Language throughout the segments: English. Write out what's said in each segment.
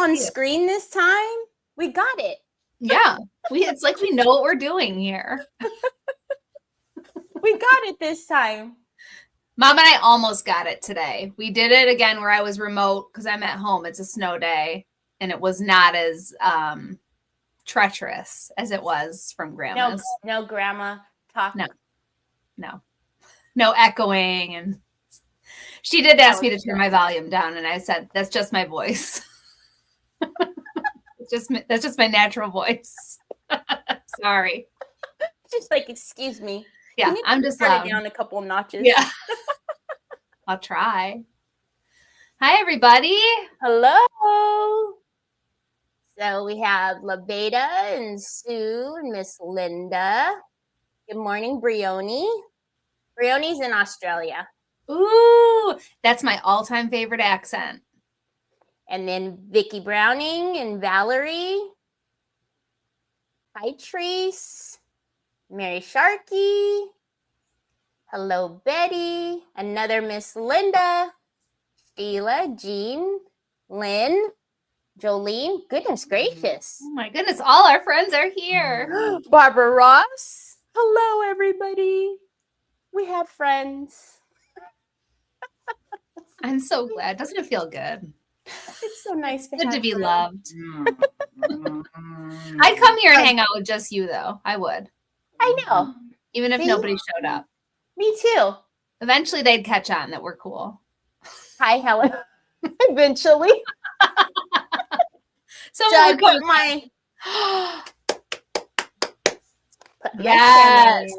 on screen this time. We got it. Yeah. It's like we know what we're doing here. We got it this time. Mom and I almost got it today. We did it again where I was remote because I'm at home. It's a snow day, and it was not as treacherous as it was from Grandma's. No Grandma talk. No echoing. And she did ask me to turn my volume down, and I said, that's just my voice. That's just my natural voice. Sorry. Just like, excuse me. Yeah, I'm just turn loud. it down a couple notches. Yeah. I'll try. Hi, everybody. Hello. So we have LaBeta and Sue and Miss Linda. Good morning, Brioni. Brioni's in Australia. Ooh, that's my all-time favorite accent. And then Vicky Browning and Valerie. Hi, Treese. Mary Sharkey. Hello, Betty. Another Miss Linda. Sheila, Jean, Lynn, Jolene. Goodness gracious. Oh my goodness, all our friends are here. Barbara Ross. Hello, everybody. We have friends. I'm so glad. Doesn't it feel good? It's so nice to be loved. I'd come here and hang out with just you, though. I would. I know. Even if nobody showed up. Me too. Eventually, they'd catch on that we're cool. Hi, Helen. Eventually. Someone would put my... Yes.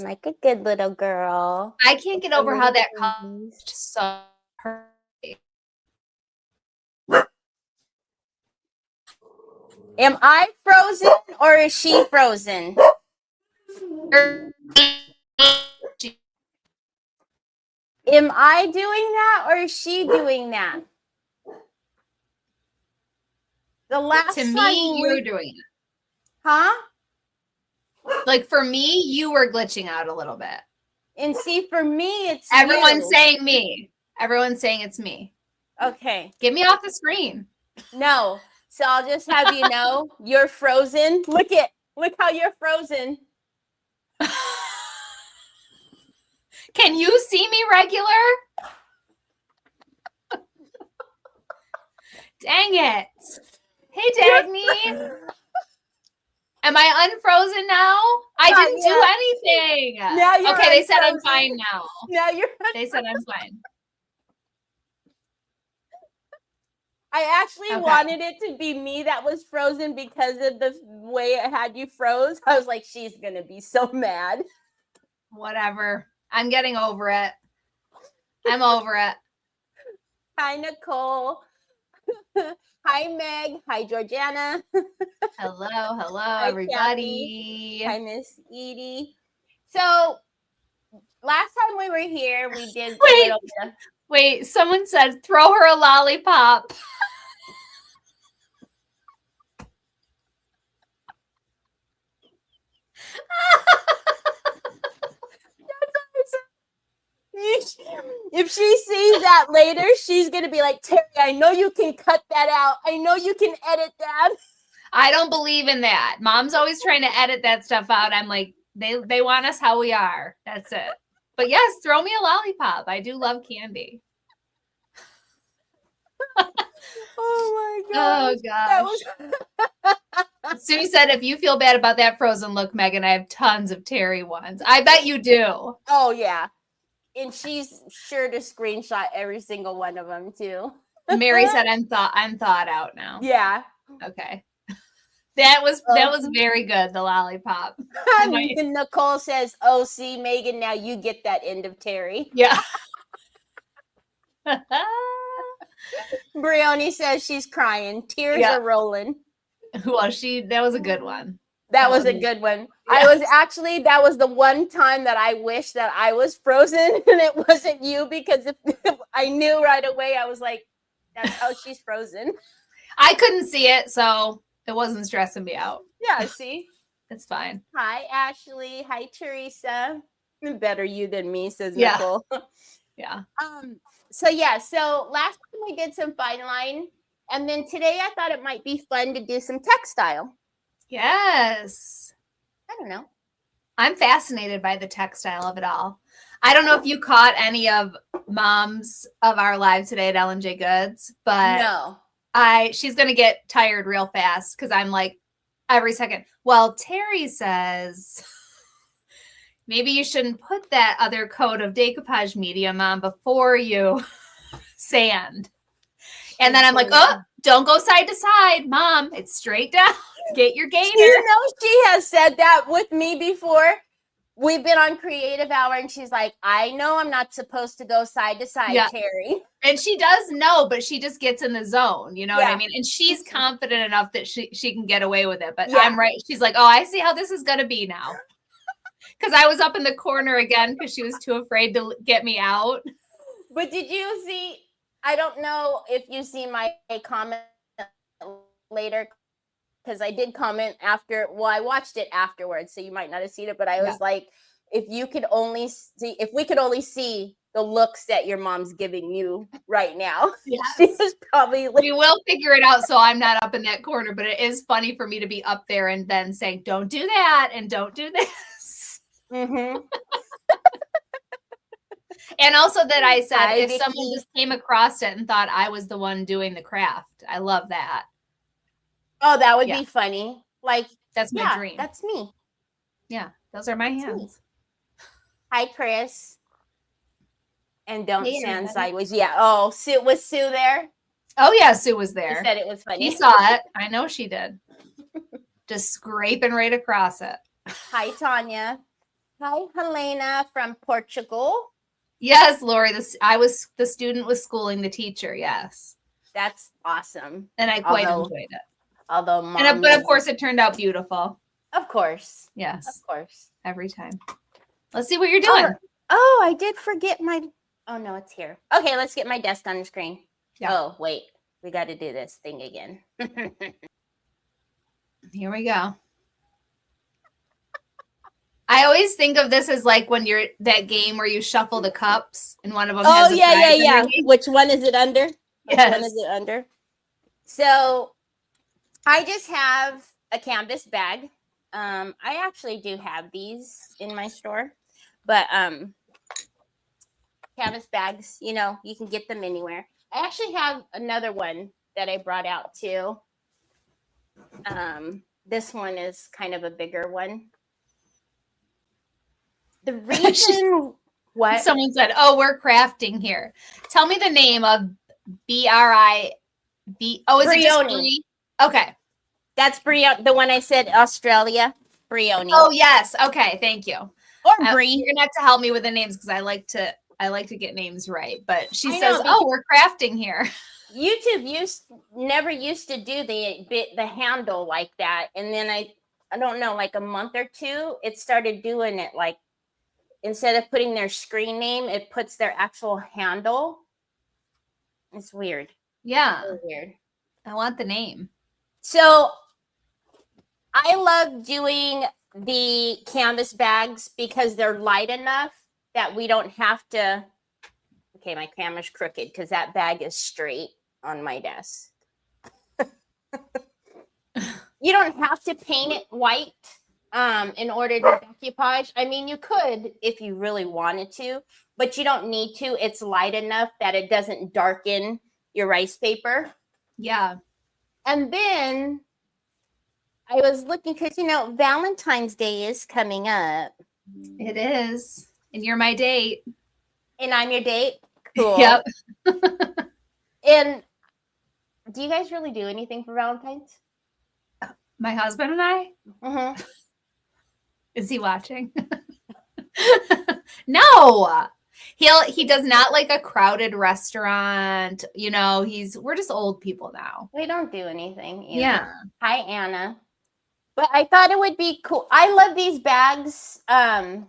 Like a good little girl. I can't get over how that comes so perfect. Am I frozen or is she frozen? Am I doing that or is she doing that? The last to time me, you were doing it. Huh? Like for me, you were glitching out a little bit. And see, for me, it's everyone's you. saying me. Everyone's saying it's me. Okay. Get me off the screen. No. So I'll just have you know, you're frozen. Look how you're frozen. Can you see me regular? Dang it. Hey, Dagny. Am I unfrozen now? I didn't do anything. Now you're okay, they said I'm fine now. Now you're They said I'm fine. I actually wanted it to be me that was frozen because of the way it had you froze. I was like, she's going to be so mad. Whatever. I'm getting over it. I'm over it. Hi, Nicole. Hi, Meg. Hi, Georgiana. Hello, hi, everybody. Kathy. Hi, Miss Edie. So, last time we were here, we did Wait, someone said, throw her a lollipop. If she sees that later, she's going to be like, Teri, I know you can cut that out. I know you can edit that. I don't believe in that. Mom's always trying to edit that stuff out. I'm like, they want us how we are. That's it. But yes, throw me a lollipop. I do love candy. Oh my gosh. Sue said, if you feel bad about that frozen look, Megan, I have tons of Teri ones. I bet you do. Oh, yeah. And she's sure to screenshot every single one of them, too. Mary said, I'm thawed out now. Yeah. Okay. That was very good, the lollipop. And Nicole says, oh, see, Megan, now you get that end of Teri. Yeah. Brioni says she's crying. Tears are rolling. Well, that was a good one. That was a good one. Yes. That was the one time that I wish that I was frozen and it wasn't you, because if I knew right away, I was like, that's how she's frozen. I couldn't see it, so it wasn't stressing me out. Yeah, see? It's fine. Hi, Ashley. Hi, Teresa. Better you than me, says Nicole. Yeah. So last time we did some fine line And then today I thought it might be fun to do some textile. Yes. I don't know. I'm fascinated by the textile of it all. I don't know if you caught any of Moms of our live today at L&J Goods, but No. she's going to get tired real fast because I'm like every second. Well, Teri says maybe you shouldn't put that other coat of decoupage medium on before you sand. And then I'm like, oh, don't go side to side, Mom. It's straight down. Get your gainer. You know, she has said that with me before. We've been on Creative Hour, and she's like, I know I'm not supposed to go side to side, Teri. And she does know, but she just gets in the zone. You know what I mean? And she's confident enough that she can get away with it. But I'm right. She's like, oh, I see how this is going to be now. Because I was up in the corner again because she was too afraid to get me out. But did you see, I don't know if you see my comment later, because I did comment after, well, I watched it afterwards, so you might not have seen it, but I was like, if we could only see the looks that your mom's giving you right now. Yes. She was probably we will figure it out so I'm not up in that corner, but it is funny for me to be up there and then saying, don't do that and don't do this. Mm-hmm. And also that I said, if someone just came across it and thought I was the one doing the craft, I love that. Oh, that would be funny. Like, that's my dream. That's me. Yeah, those are my hands. Hi, Chris. And don't stand sideways. Yeah. Oh, Sue, was Sue there? Oh, yeah, Sue was there. She said it was funny. She saw it. I know she did. Just scraping right across it. Hi, Tanya. Hi, Helena from Portugal. Yes, Lori. The student was schooling the teacher. Yes. That's awesome. And I quite enjoyed it. Although but of course it turned out beautiful. Of course. Yes. Of course. Every time. Let's see what you're doing. Oh, I did forget my, oh no, it's here. Okay, let's get my desk on the screen. Yeah. Oh, wait. We got to do this thing again. Here we go. I always think of this as like when you're that game where you shuffle the cups and one of them has a prize underneath. Which one is it under? Yes. Which one is it under? So I just have a canvas bag. I actually do have these in my store, but canvas bags, you know, you can get them anywhere. I actually have another one that I brought out too. This one is kind of a bigger one. The reason what someone said, oh, we're crafting here. Tell me the name of B-R-I-B. Oh, is Brioni. it just Brie? Okay. That's Brioni, the one I said Australia. Brioni. Oh, yes. Okay. Thank you. Or Brie. You're gonna have to help me with the names because I like to get names right. But she says, oh, we're crafting here. YouTube never used to do the handle like that. And then I don't know, like a month or two, it started doing it like, instead of putting their screen name, it puts their actual handle. It's weird. Yeah. It's weird. I want the name. So I love doing the canvas bags because they're light enough that we don't have to. Okay, my camera's crooked because that bag is straight on my desk. You don't have to paint it white in order to decoupage. I mean, you could if you really wanted to, but you don't need to. It's light enough that it doesn't darken your rice paper. Yeah. And then I was looking because, you know, Valentine's Day is coming up. It is. And you're my date. And I'm your date? Cool. Yep. And do you guys really do anything for Valentine's? My husband and I? Mm-hmm. Is he watching? No. He does not like a crowded restaurant. You know, we're just old people now. We don't do anything either. Yeah. Hi, Anna. But I thought it would be cool. I love these bags to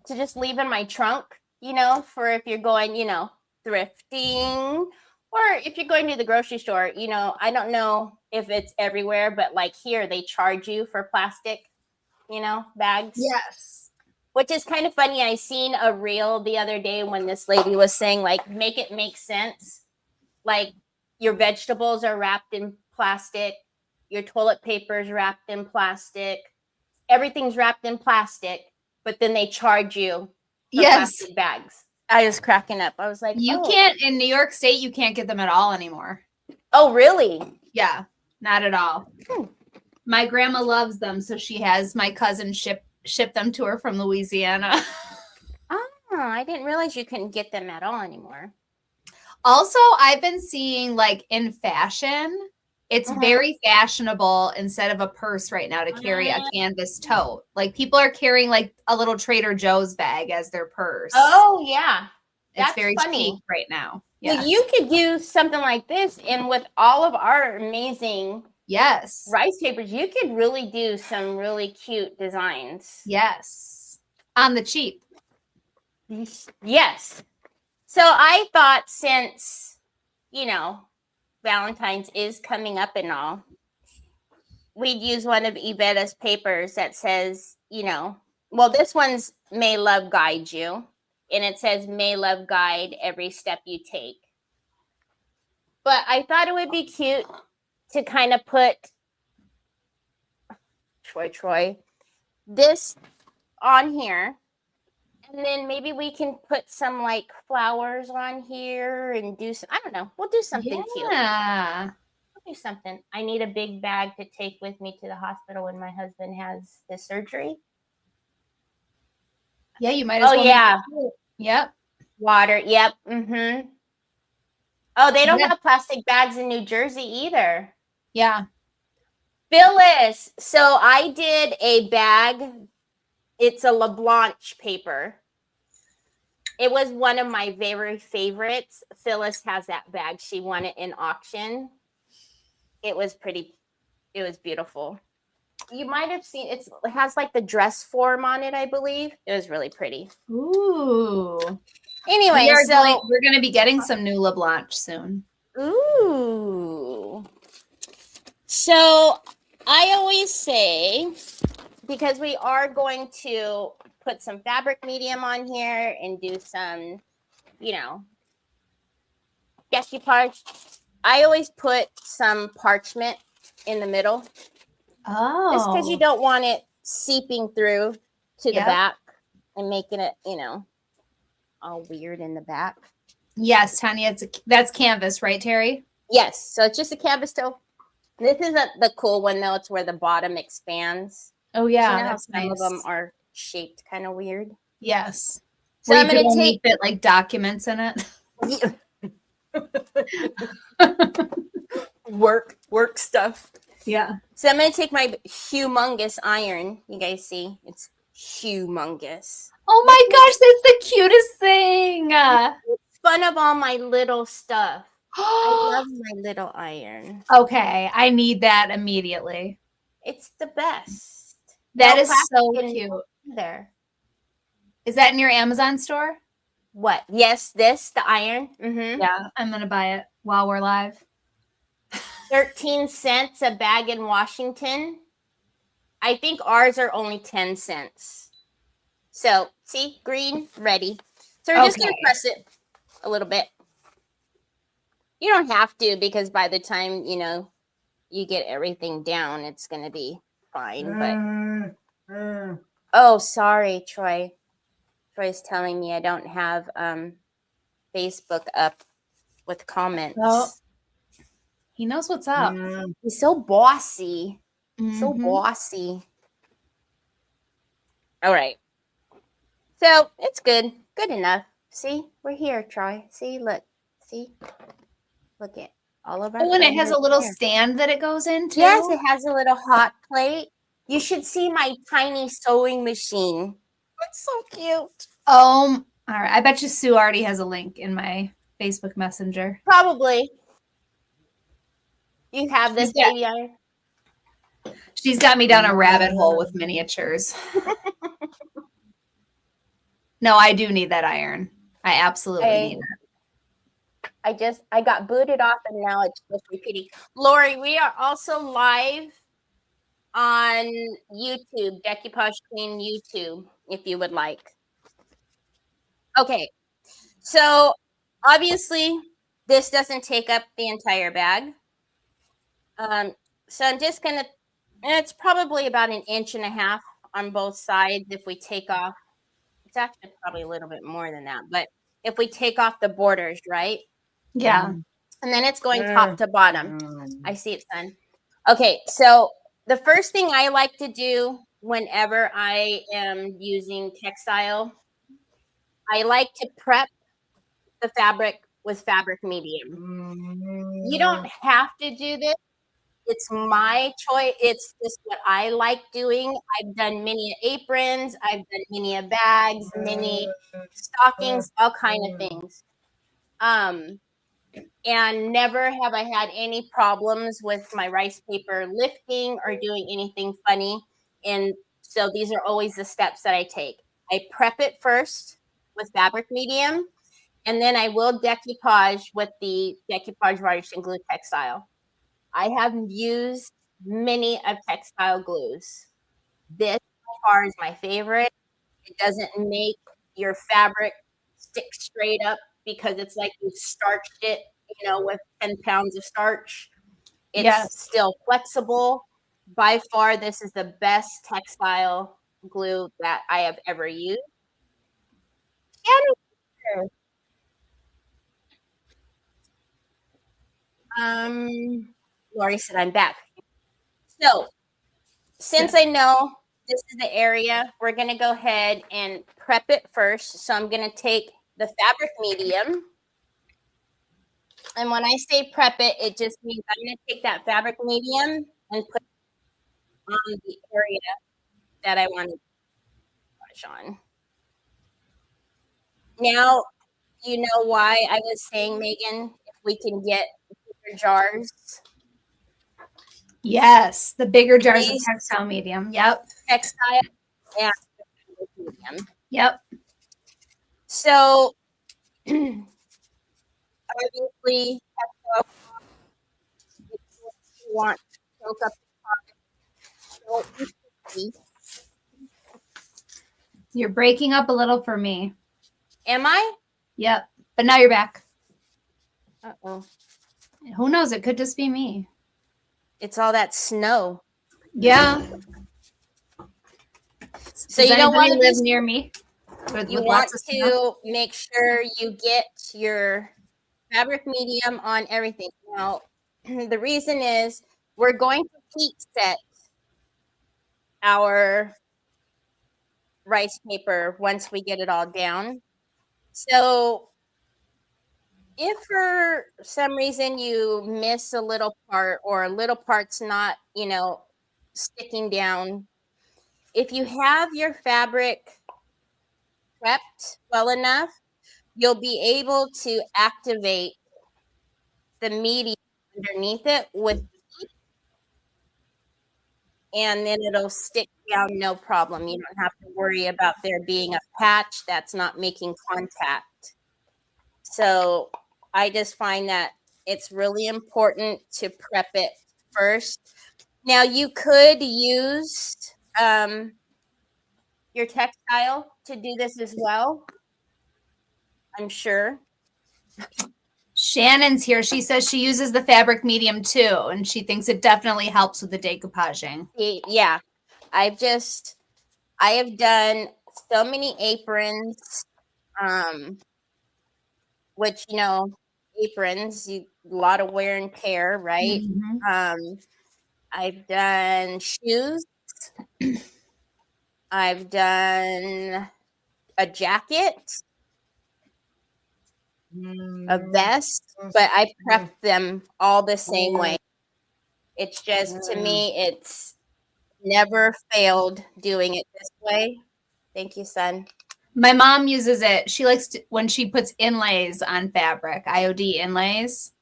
just leave in my trunk, you know, for if you're going, you know, thrifting, or if you're going to the grocery store. You know, I don't know if it's everywhere, but like here they charge you for plastic, you know, bags. Yes. Which is kind of funny. I seen a reel the other day when this lady was saying, like, make it make sense. Like, Your vegetables are wrapped in plastic. Your toilet paper is wrapped in plastic. Everything's wrapped in plastic, but then they charge you for plastic bags. I was cracking up. I was like, you can't, in New York State, you can't get them at all anymore. Oh, really? Yeah, not at all. My grandma loves them, so she has my cousin ship them to her from Louisiana. Oh, I didn't realize you couldn't get them at all anymore. Also, I've been seeing, like, in fashion, it's very fashionable instead of a purse right now to carry a canvas tote. Like, people are carrying, like, a little Trader Joe's bag as their purse. Oh, yeah. It's very chic right now. Yes. Well, you could use something like this, and with all of our amazing rice papers, you could really do some really cute designs. Yes. On the cheap. Yes. So I thought, since, you know, Valentine's is coming up and all, we'd use one of Ivetta's papers that says, you know, well, this one's May Love Guide You, and it says May Love Guide every step you take. But I thought it would be cute to kind of put Troy this on here, and then maybe we can put some like flowers on here and do some, I don't know, we'll do something cute. Yeah. We'll do something. I need a big bag to take with me to the hospital when my husband has his surgery. Yeah, you might as well. Oh, yeah. Yep. Water. Yep. Mm-hmm. Oh, they don't have plastic bags in New Jersey either. Yeah. Phyllis. So I did a bag. It's a LeBlanc paper. It was one of my very favorites. Phyllis has that bag. She won it in auction. It was pretty. It was beautiful. You might have seen it has like the dress form on it, I believe. It was really pretty. Ooh. Anyway, we're going to be getting some new LeBlanc soon. Ooh. So I always say, because we are going to put some fabric medium on here and do some, you know, decoupage, I always put some parchment in the middle. Oh. Just because you don't want it seeping through to the back and making it, you know, all weird in the back. Yes, Tanya, that's canvas, right, Teri? Yes. So it's just a canvas toe. This is the cool one, though. It's where the bottom expands. Oh, yeah. So you know how some of them are shaped kind of weird? Yes. So I'm going to fit like documents in it. work stuff. Yeah. So I'm going to take my humongous iron. You guys see? It's humongous. Oh my gosh, that's the cutest thing. It's fun of all my little stuff. I love my little iron. Okay, I need that immediately. It's the best. That is so cute. There. Is that in your Amazon store? What? Yes, the iron. Mm-hmm. Yeah, I'm going to buy it while we're live. 13 cents a bag in Washington. I think ours are only 10 cents. So, see, green, ready. So we're just going to press it a little bit. You don't have to, because by the time, you know, you get everything down, it's going to be fine. But oh, sorry, Troy. Troy's telling me I don't have Facebook up with comments. Oh, he knows what's up. He's so bossy. So bossy. All right. So it's good. Good enough. See, we're here, Troy. See, look. See? Look at all of our. Oh, and it has a little stand that it goes into? Yes, it has a little hot plate. You should see my tiny sewing machine. It's so cute. All right. I bet you Sue already has a link in my Facebook Messenger. Probably. You have this baby iron? She's got me down a rabbit hole with miniatures. No, I do need that iron. I absolutely need it. I got booted off, and now it's just repeating. Lori, we are also live on YouTube, Decoupage Queen YouTube, if you would like. Okay, so obviously This doesn't take up the entire bag. So I'm just gonna, and it's probably about 1.5 inches on both sides if we take off. It's actually probably a little bit more than that, but if we take off the borders, right? Yeah. And then it's going top to bottom. I see it, son. Okay, so the first thing I like to do whenever I am using textile, I like to prep the fabric with fabric medium. You don't have to do this. It's my choice. It's just what I like doing. I've done many aprons. I've done many bags, many stockings, all kind of things. And never have I had any problems with my rice paper lifting or doing anything funny. And so these are always the steps that I take. I prep it first with fabric medium, and then I will decoupage with the Decoupage varnish and glue textile. I have used many of textile glues. This so far is my favorite. It doesn't make your fabric stick straight up because it's like you starched it, with 10 pounds of starch. It's still flexible. By far, this is the best textile glue that I have ever used. Lori said I'm back. So since I know this is the area, we're going to go ahead and prep it first. So I'm going to take the fabric medium. And when I say prep it, it just means I'm going to take that fabric medium and put it on the area that I want to brush on. Now, you know why I was saying, Megan, if we can get bigger jars. Yes, the bigger jars of textile medium. Yep. Textile and medium. Yep. So, obviously, textile, if you want to soak up the product, You're breaking up a little for me. Am I? Yep. But now you're back. Uh-oh. Who knows? It could just be me. It's all that snow. Yeah. So you don't want to live near me. You want to make sure you get your fabric medium on everything. Now, the reason is we're going to heat set our rice paper once we get it all down. So if for some reason you miss a little part or a little part's not, sticking down, if you have your fabric prepped well enough, you'll be able to activate the medium underneath it with heat, and then it'll stick down no problem. You don't have to worry about there being a patch that's not making contact. So I just find that it's really important to prep it first. Now you could use your textile to do this as well, I'm sure. Shannon's here. She says she uses the fabric medium too, and she thinks it definitely helps with the decoupaging. Yeah, I have done so many aprons, which aprons, a lot of wear and tear, right? Mm-hmm. I've done shoes. I've done a jacket, a vest, but I prep them all the same way. It's just, to me, it's never failed doing it this way. Thank you, son. My mom uses it. She likes when she puts inlays on fabric, IOD inlays.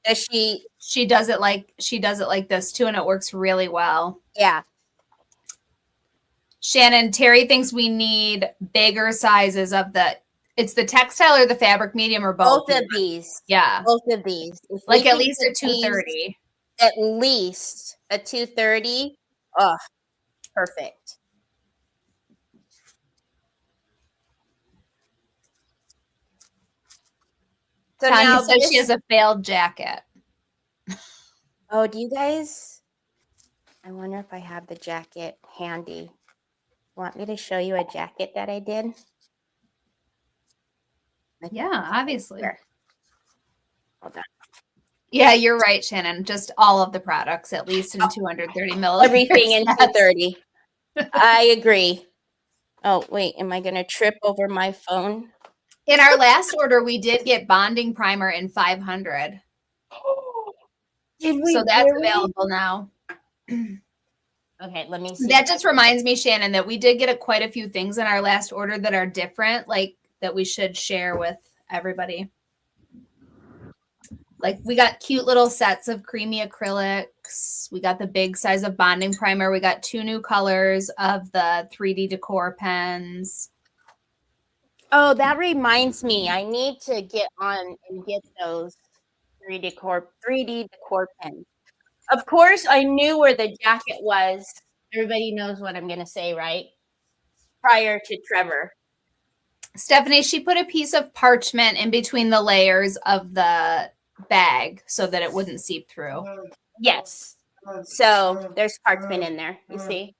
Does she? She does it like this too, and it works really well. Yeah. Shannon, Teri thinks we need bigger sizes of it's the textile or the fabric medium or both? Both of these. Yeah. Both of these. Like at least a 230. At least a 230. Oh, perfect. So Tanya now says this, she has a failed jacket. oh, do you guys, I wonder if I have the jacket handy. Want me to show you a jacket that I did? Yeah, obviously. Here. Hold on. Yeah, you're right, Shannon. Just all of the products, at least in 230 milliliters. Everything in 230. I agree. Oh, wait, am I going to trip over my phone? In our last order, we did get bonding primer in 500. Did we So that's really? available now. Okay, let me see. That just reminds me, Shannon, that we did get quite a few things in our last order that are different, like that we should share with everybody. Like we got cute little sets of creamy acrylics. We got the big size of bonding primer. We got 2 new colors of the 3D decor pens. Oh, that reminds me. I need to get on and get those 3D decor pens. Of course, I knew where the jacket was. Everybody knows what I'm going to say, right? Prior to Trevor. Stephanie, she put a piece of parchment in between the layers of the bag so that it wouldn't seep through. Yes. So there's parchment in there. You see?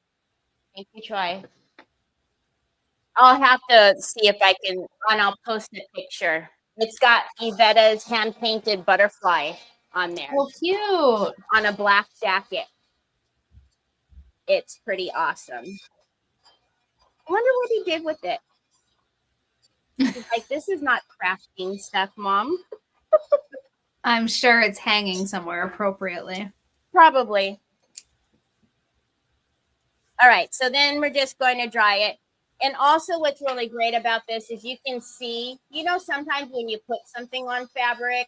Make me try. I'll have to see if I can, and I'll post a picture. It's got Yvetta's hand painted butterfly on there. Oh, cute. On a black jacket. It's pretty awesome. I wonder what he did with it. He's like, this is not crafting stuff, Mom. I'm sure it's hanging somewhere appropriately. Probably. All right, so then we're just going to dry it. And also what's really great about this is you can see, sometimes when you put something on fabric,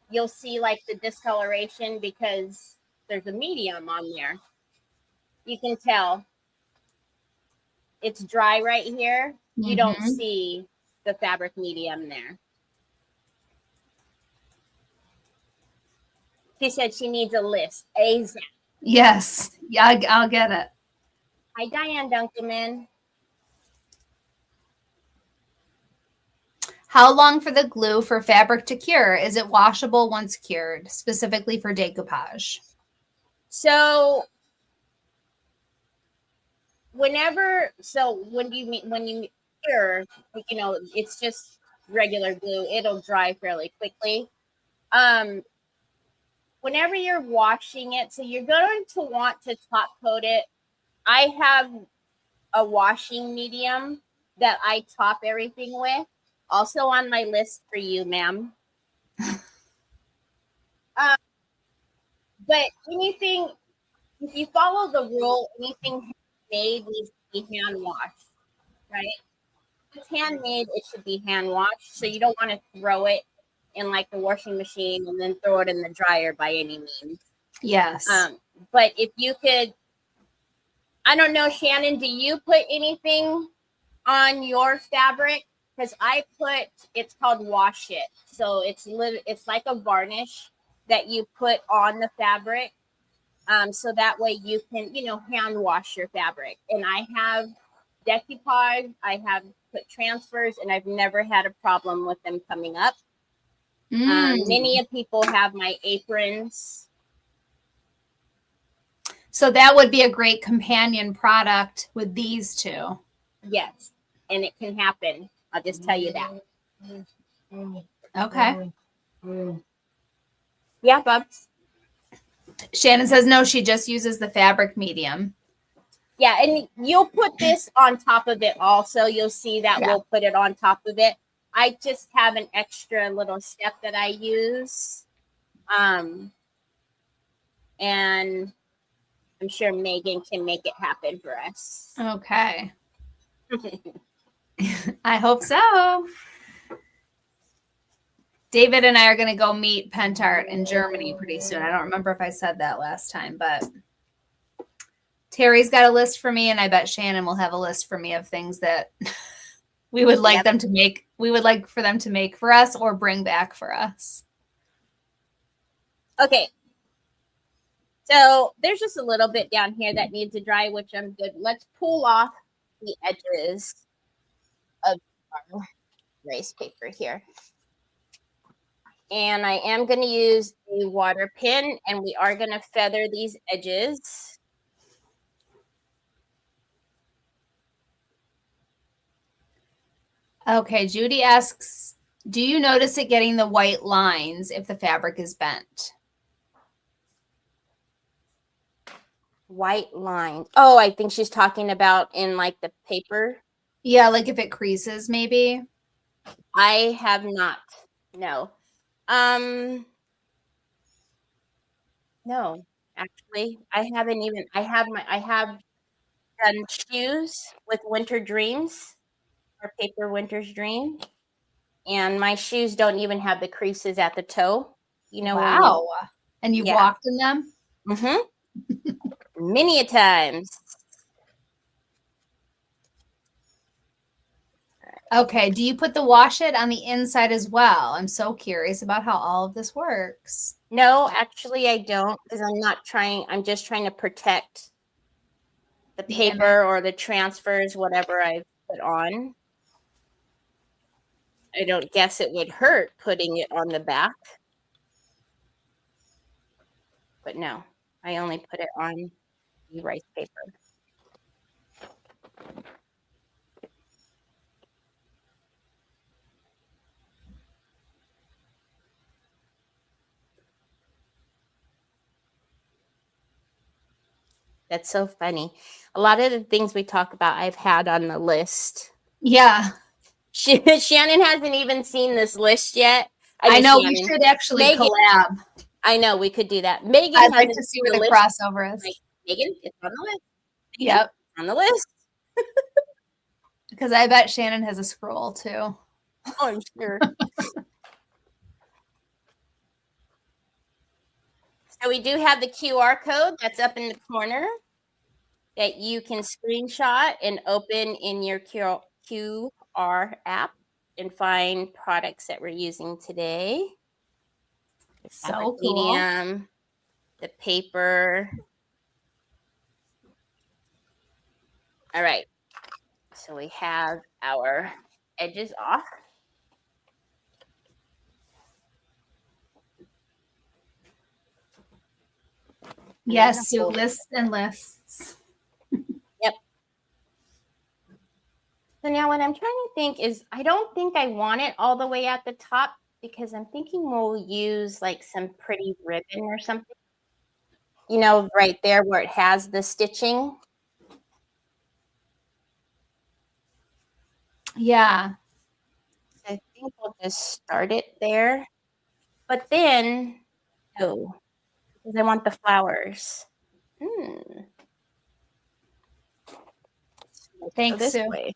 you'll see like the discoloration because there's a medium on there. You can tell it's dry right here. You don't see the fabric medium there. She said she needs a list. ASAP. Yes. Yeah, I'll get it. Hi, Diane Dunkelman. How long for the glue for fabric to cure? Is it washable once cured, specifically for decoupage? So when you cure, it's just regular glue. It'll dry fairly quickly. Whenever you're washing it, so you're going to want to top coat it. I have a washing medium that I top everything with. Also on my list for you, ma'am. But anything, if you follow the rule, anything made needs to be hand washed, right? If it's handmade, it should be hand washed. So you don't want to throw it in like the washing machine and then throw it in the dryer by any means. Yes. But if you could, I don't know, Shannon, do you put anything on your fabric? Because it's called wash it. So it's like a varnish that you put on the fabric. So that way you can, hand wash your fabric. And I have decoupage, I have put transfers, and I've never had a problem with them coming up. Many of people have my aprons. So that would be a great companion product with these two. Yes, and it can happen. I'll just tell you that. Okay. Yeah, Bubs. Shannon says no, she just uses the fabric medium. Yeah, and you'll put this on top of it also. You'll see that we'll put it on top of it. I just have an extra little step that I use. And I'm sure Megan can make it happen for us. Okay. I hope so. David and I are going to go meet Pentart in Germany pretty soon. I don't remember if I said that last time, but Teri's got a list for me, and I bet Shannon will have a list for me of things that we would like them to make. We would like for them to make for us or bring back for us. Okay. So there's just a little bit down here that needs to dry, which I'm good. Let's pull off the edges of our rice paper here. And I am going to use a water pin, and we are going to feather these edges. Okay, Judy asks, do you notice it getting the white lines if the fabric is bent? White lines. Oh, I think she's talking about in like the paper. Yeah, like if it creases maybe. I have not. No. No, actually, I have done shoes with Winter Dreams or Paper Winter's Dream, and my shoes don't even have the creases at the toe. You know, when Wow. And you've yeah. walked in them? Many a times. Okay, do you put the wash it on the inside as well? I'm so curious about how all of this works. No, actually, I don't, because I'm just trying to protect the paper or the transfers, whatever I put on. I don't guess it would hurt putting it on the back. But no, I only put it on the rice paper. That's so funny. A lot of the things we talk about, I've had on the list. Yeah. Shannon hasn't even seen this list yet. I know Shannon. We should actually Megan, collab. I know we could do that. Megan, I'd like to see where the crossover is. Like, Megan, it's on the list. Megan, yep, on the list. Because I bet Shannon has a scroll too. Oh, I'm sure. So we do have the QR code that's up in the corner that you can screenshot and open in your QR app and find products that we're using today. So cool. Medium, the paper. All right. So we have our edges off. Yes, so lists and lists. Yep. So now what I'm trying to think is, I don't think I want it all the way at the top, because I'm thinking we'll use like some pretty ribbon or something. You know, right there where it has the stitching. Yeah. I think we'll just start it there. But then, no, because I want the flowers. Thanks, Sue. Way.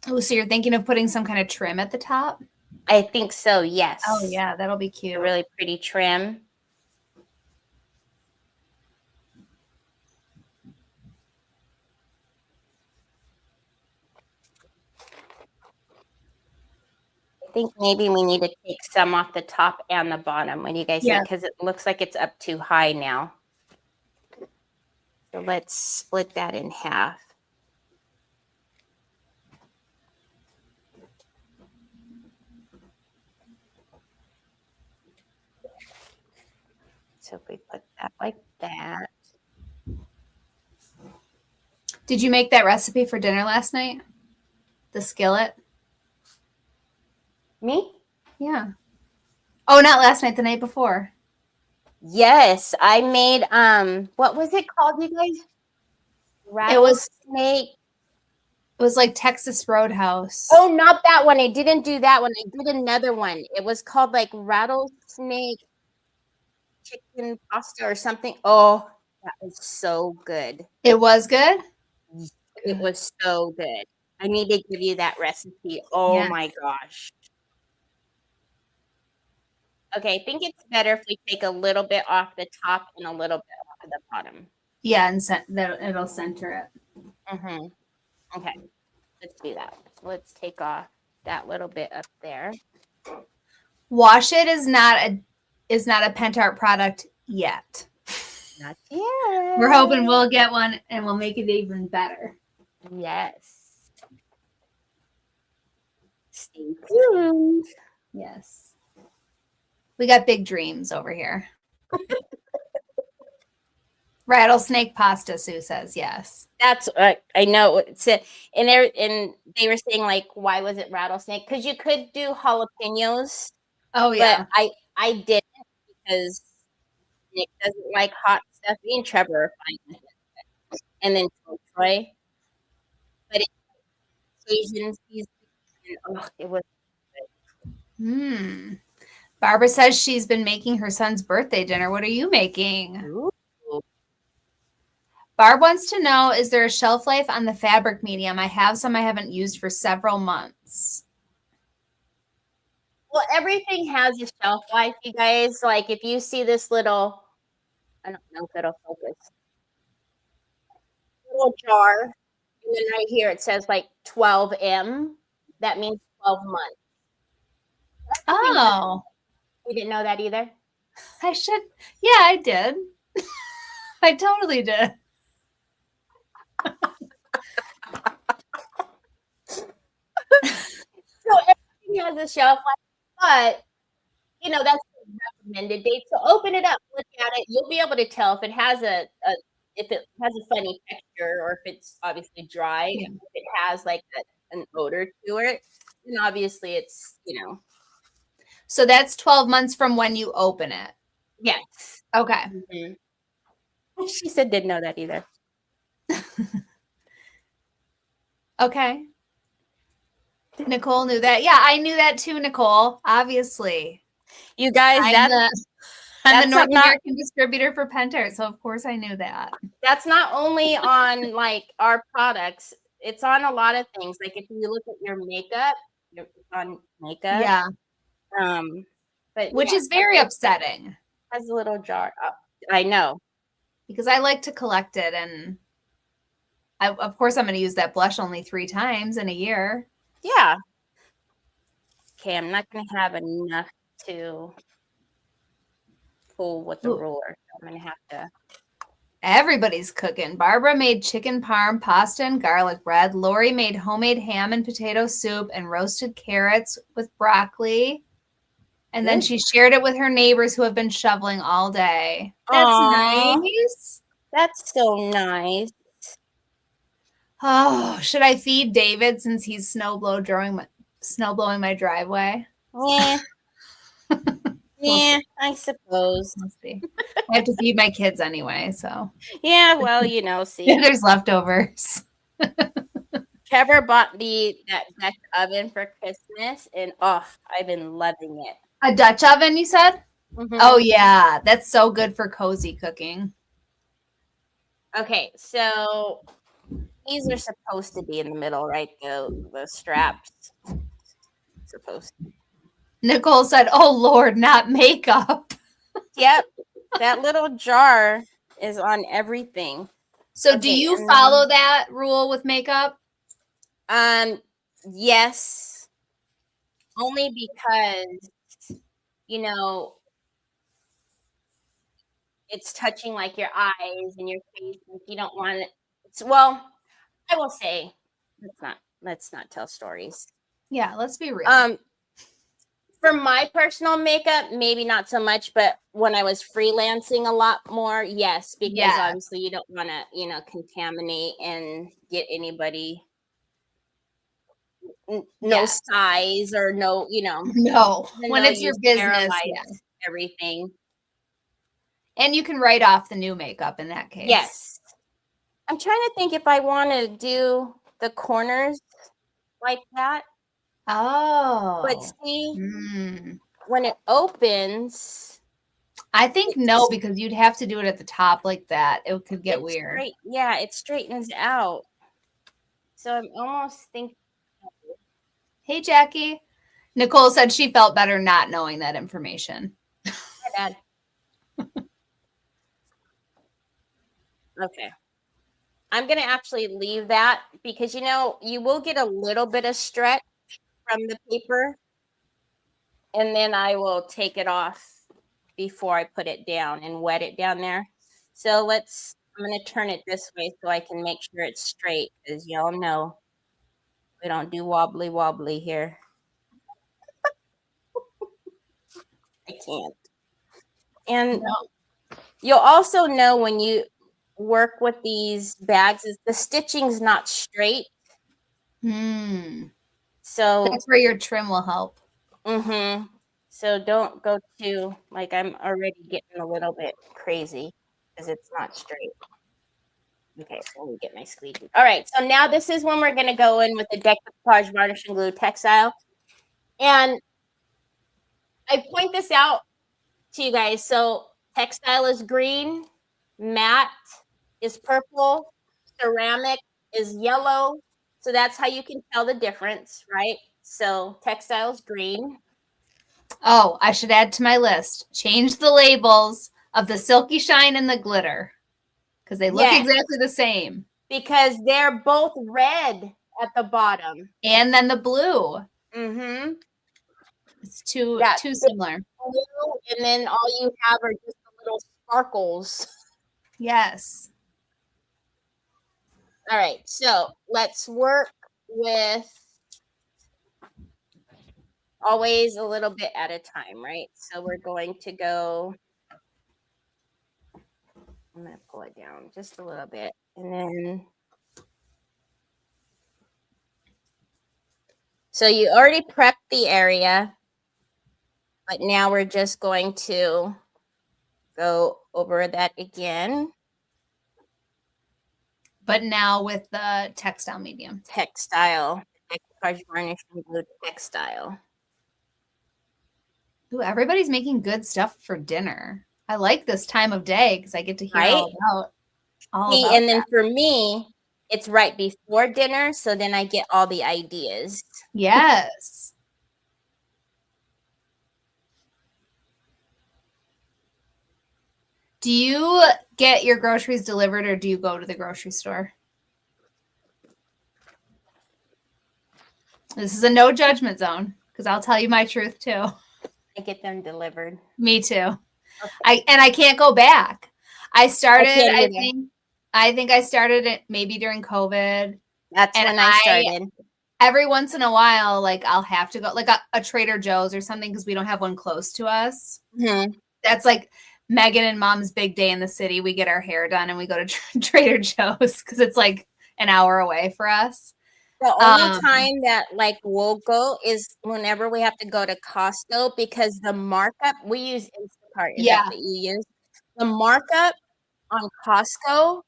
Oh, so you're thinking of putting some kind of trim at the top? I think so, yes. Oh, yeah, that'll be cute. A really pretty trim. I think maybe we need to take some off the top and the bottom. What do you guys think? Because it looks like it's up too high now. So let's split that in half. So if we put that like that. Did you make that recipe for dinner last night? The skillet? Me? Yeah. Oh, not last night, the night before. Yes, I made what was it called, you guys? Rattlesnake. It was like Texas Roadhouse. Oh, not that one. I didn't do that one. I did another one. It was called like rattlesnake chicken pasta or something. Oh, that was so good. It was good? It was so good. I need to give you that recipe. Oh my gosh. Okay, I think it's better if we take a little bit off the top and a little bit off the bottom. Yeah, and it'll center it. Mm-hmm. Okay, let's do that. So let's take off that little bit up there. Wash It is not a Pentart product yet. Not yet. We're hoping we'll get one and we'll make it even better. Yes. Stay tuned. Yes. We got big dreams over here. Rattlesnake pasta, Sue says yes. That's I know. It's and they were saying like, why was it rattlesnake? Because you could do jalapenos, Oh yeah. but I didn't because Nick doesn't like hot stuff. Me and Trevor are fine with it, and then Troy, but it's Asian season. Oh, it was good. Barbara says she's been making her son's birthday dinner. What are you making? Ooh. Barb wants to know, is there a shelf life on the fabric medium? I have some I haven't used for several months. Well, everything has a shelf life, you guys. Like if you see this little, I don't know if it'll focus, little jar, and then right here it says like 12M. That means 12 months. Oh, You didn't know that either? I should. Yeah, I did. I totally did. So everything has a shelf life, but you know that's the recommended date. So open it up, look at it. You'll be able to tell if it has if it has a funny texture or if it's obviously dry. Yeah. If it has like an odor to it, then obviously it's So that's 12 months from when you open it. yes. Okay. Mm-hmm. She said didn't know that either. Okay. Nicole knew that. Yeah, I knew that too, Nicole. Obviously. You guys, I'm the North not- American distributor for Penter, so of course I knew that. that's not only on like our products, it's on a lot of things. Like if you look at your makeup, it's on makeup. Yeah. But Which yeah, is very upsetting. has a little jar. Oh, I know. Because I like to collect it, and of course I'm going to use that blush only 3 times in a year. Yeah. Okay, I'm not going to have enough to pull with the ruler. So I'm going to have to. Everybody's cooking. Barbara made chicken parm, pasta, and garlic bread. Lori made homemade ham and potato soup and roasted carrots with broccoli. And then she shared it with her neighbors who have been shoveling all day. That's nice. That's so nice. Oh, should I feed David since he's snow blowing my driveway? Yeah. Yeah, I suppose. Let's see. I have to feed my kids anyway, so. Yeah, well, see. There's leftovers. Trevor bought that Dutch oven for Christmas, and I've been loving it. A Dutch oven, you said? Mm-hmm. Oh, yeah. That's so good for cozy cooking. Okay, so these are supposed to be in the middle, right? The straps. Supposed to. Nicole said, oh, Lord, not makeup. Yep. That little jar is on everything. So do you follow that rule with makeup? Yes. Only because, it's touching like your eyes and your face. If you don't want it. Well, I will say, let's not tell stories. Yeah, let's be real. For my personal makeup, maybe not so much, but when I was freelancing a lot more, yes, because obviously you don't want to, contaminate and get anybody no size or no, no. When it's your business, everything. And you can write off the new makeup in that case. Yes. I'm trying to think if I want to do the corners like that. Oh. But see, when it opens. I think no, because you'd have to do it at the top like that. It could get weird. Yeah, it straightens out. So I'm almost thinking. Hey, Jackie. Nicole said she felt better not knowing that information. My bad. Okay. I'm going to actually leave that because, you will get a little bit of stretch from the paper. And then I will take it off before I put it down and wet it down there. So I'm going to turn it this way so I can make sure it's straight, because y'all know we don't do wobbly wobbly here. I can't. And you'll also know when you work with these bags is the stitching's not straight. So that's where your trim will help. So don't go too, like, I'm already getting a little bit crazy because it's not straight. Okay, so let me get my squeegee. All right, so now this is when we're going to go in with the Decoupage Varnish and Glue Textile. And I point this out to you guys. So Textile is green, matte is purple, ceramic is yellow. So that's how you can tell the difference, right? So Textile is green. Oh, I should add to my list. Change the labels of the Silky Shine and the Glitter, because they look exactly the same. Because they're both red at the bottom. And then the blue. It's too similar. Blue, and then all you have are just the little sparkles. Yes. All right, so let's work with always a little bit at a time, right? So we're going to go, I'm going to pull it down just a little bit, and then, so you already prepped the area, but now we're just going to go over that again. But now with the textile medium. Textile, Decoupage Varnish and Glue Textile. Ooh, everybody's making good stuff for dinner. I like this time of day because I get to hear all about and then for me, it's right before dinner, so then I get all the ideas. Yes. Do you get your groceries delivered or do you go to the grocery store? This is a no judgment zone because I'll tell you my truth too. I get them delivered. Me too. Okay. I can't go back. I think I started it maybe during COVID. That's when I started. Every once in a while, like I'll have to go like a Trader Joe's or something because we don't have one close to us. That's like Megan and Mom's big day in the city. We get our hair done and we go to Trader Joe's because it's like an hour away for us. The only time that like we'll go is whenever we have to go to Costco because the markup, we use Instacart. Is that what you use? The markup on Costco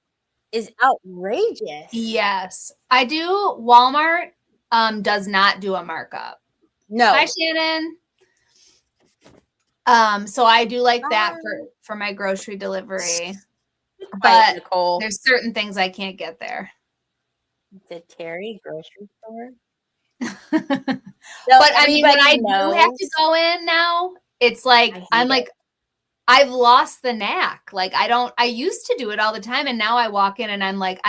is outrageous. Yes. I do. Walmart does not do a markup. No. Hi, Shannon. So I do like that for my grocery delivery. But Nicole, there's certain things I can't get there. The Teri grocery store. But I mean, when I do have to go in now, it's like I've lost the knack. Like I used to do it all the time, and now I walk in and I'm like,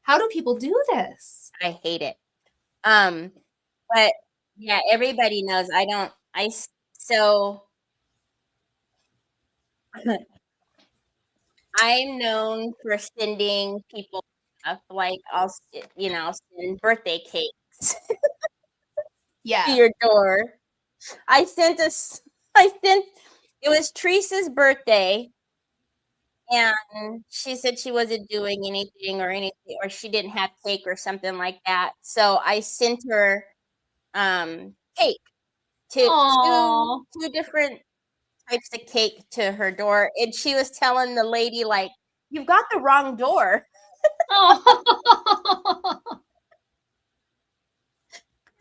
how do people do this? I hate it. But yeah, everybody knows I'm known for sending people stuff, like I'll send birthday cakes to your door. It was Teresa's birthday, and she said she wasn't doing anything or she didn't have cake or something like that. So I sent her cake to two different types of cake to her door, and she was telling the lady, like, you've got the wrong door.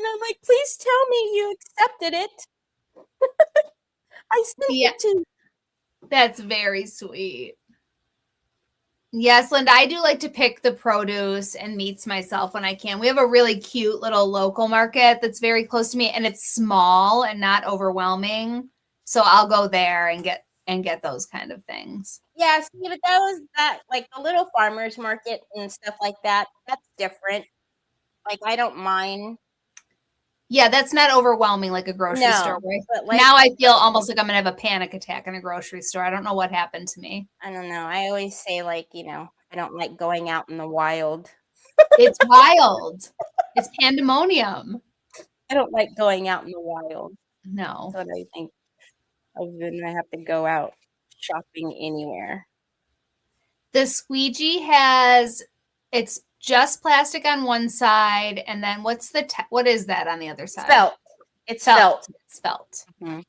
And I'm like, please tell me you accepted it. I sent it to. That's very sweet. Yes, Linda, I do like to pick the produce and meats myself when I can. We have a really cute little local market that's very close to me, and it's small and not overwhelming. So I'll go there and get those kind of things. Yeah, see, but that like the little farmers market and stuff like that. That's different. Like I don't mind Yeah, that's not overwhelming like a grocery store. No, Right? but like Now I feel almost like I'm going to have a panic attack in a grocery store. I don't know what happened to me. I don't know. I always say like, I don't like going out in the wild. It's wild. It's pandemonium. I don't like going out in the wild. No. That's what I think of when I have to go out shopping anywhere. The squeegee it's just plastic on one side, and then what is that on the other side? Felt. It's felt. It's felt. Mm-hmm.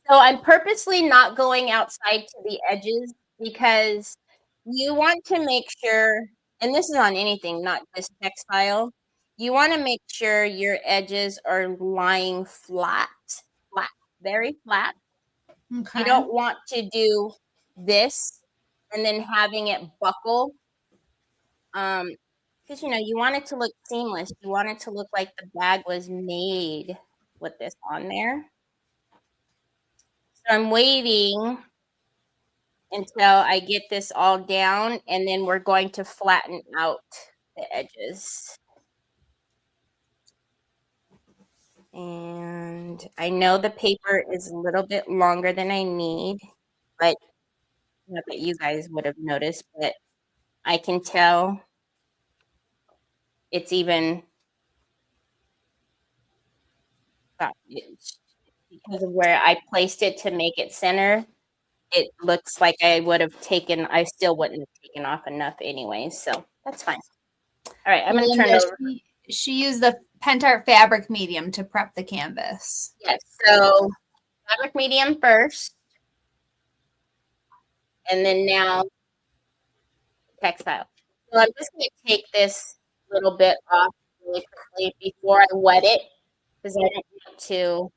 So I'm purposely not going outside to the edges because you want to make sure, and this is on anything, not just textile, you want to make sure your edges are lying flat, very flat. Okay. You don't want to do this and then having it buckle. Because you want it to look seamless. You want it to look like the bag was made with this on there. So I'm waiting until I get this all down, and then we're going to flatten out the edges. And I know the paper is a little bit longer than I need, but not that you guys would have noticed, but I can tell it's even because of where I placed it to make it center. It looks like I still wouldn't have taken off enough anyway, so that's fine. All right, I'm going to turn it over. She used the Pentart fabric medium to prep the canvas. Yes, so fabric medium first, and then now textile. So I'm just going to take this little bit off really quickly before I wet it because I don't want to.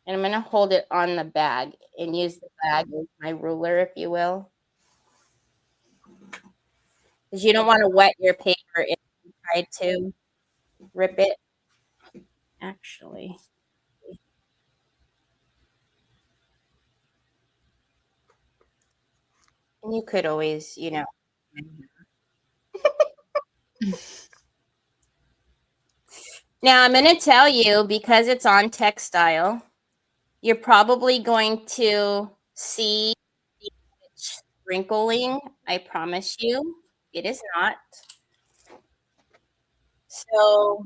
And I'm going to hold it on the bag and use the bag as my ruler, if you will. Because you don't want to wet your paper if you try to rip it. Actually. And you could always, Now I'm going to tell you, because it's on textile, you're probably going to see the sprinkling. I promise you, it is not. So,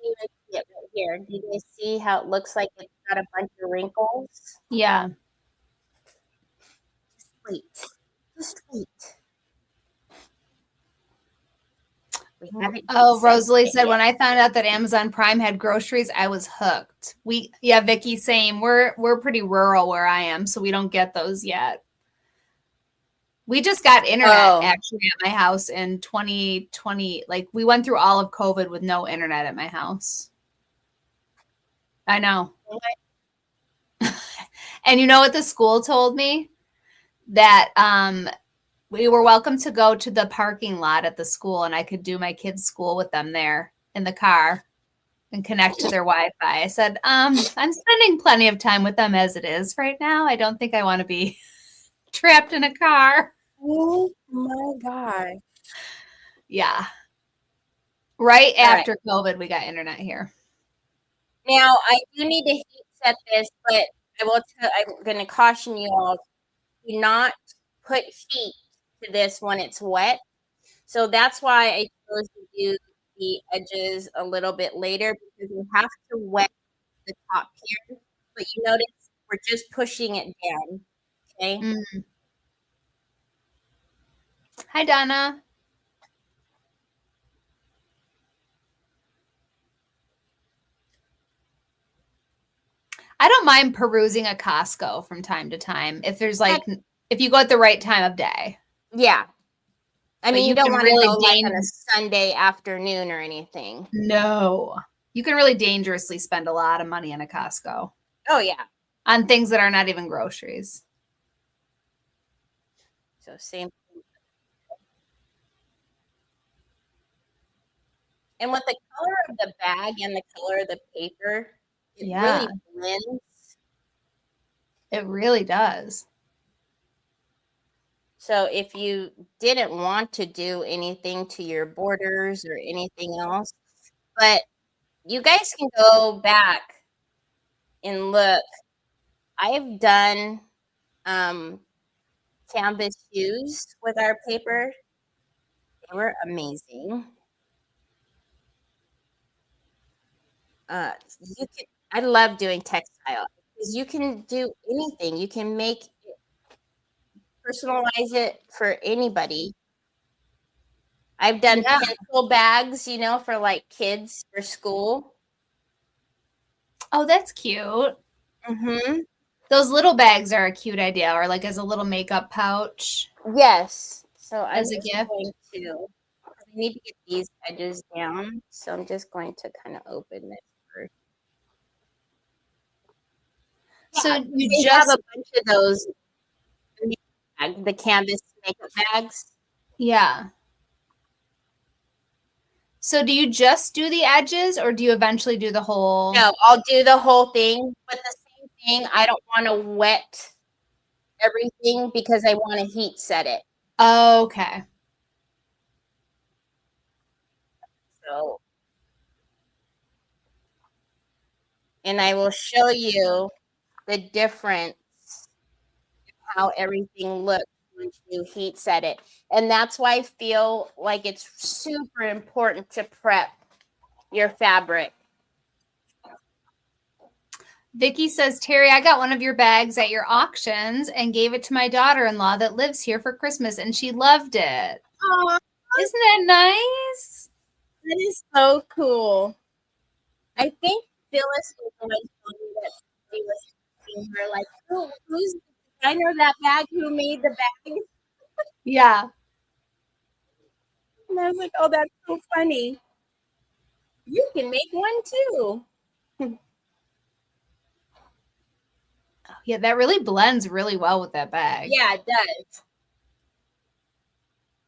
you can see it right here. Do you guys see how it looks like it's got a bunch of wrinkles? Yeah. Just wait. Oh, Rosalie said, when I found out that Amazon Prime had groceries, I was hooked. Vicky, same. We're pretty rural where I am, so we don't get those yet. We just got internet actually at my house in 2020. Like, we went through all of COVID with no internet at my house. I know. And you know what the school told me? That we were welcome to go to the parking lot at the school, and I could do my kids' school with them there in the car and connect to their Wi-Fi. I said, I'm spending plenty of time with them as it is right now. I don't think I want to be trapped in a car. Oh my God. Yeah. Right after COVID, we got internet here. Now, I do need to heat set this, but I'm going to caution you all, do not put heat to this when it's wet. So that's why I chose to do the edges a little bit later, because you have to wet the top here. But you notice we're just pushing it down. Okay. Mm-hmm. Hi, Donna. I don't mind perusing a Costco from time to time if you go at the right time of day. Yeah. I mean, you don't want to go like on a Sunday afternoon or anything. No. You can really dangerously spend a lot of money in a Costco. Oh, yeah. On things that are not even groceries. So same. And with the color of the bag and the color of the paper, it really blends. It really does. So if you didn't want to do anything to your borders or anything else, but You guys can go back and look. I have done canvas shoes with our paper. They were amazing. You can. I love doing textile because you can do anything. You can make it, personalize it for anybody. I've done Yeah. pencil bags, you know, for like kids for school. Oh, that's cute. Mm-hmm. Those little bags are a cute idea, or like as a little makeup pouch Yes. So I'm as a just gift. going to. I need to get these edges down, so I'm just going to kind of open this first. So Yeah, you they have just, a bunch of those, the canvas makeup bags. yeah. So do you just do the edges or do you eventually do the whole? No, I'll do the whole thing, but the same thing. I don't want to wet everything because I want to heat set it. Okay. So, and I will show you the difference how everything looks once you heat set it. And that's why I feel like it's super important to prep your fabric. Vicky says, Teri, I got one of your bags at your auctions and gave it to my daughter-in-law that lives here for Christmas, and she loved it. Oh, Isn't that nice? that is so cool. I think Phyllis was the one telling me that somebody was asking her, like, who's the designer of that bag? Who made the bag? Yeah. And I was like, oh, that's so funny. You can make one too. Yeah, that really blends really well with that bag. Yeah, it does.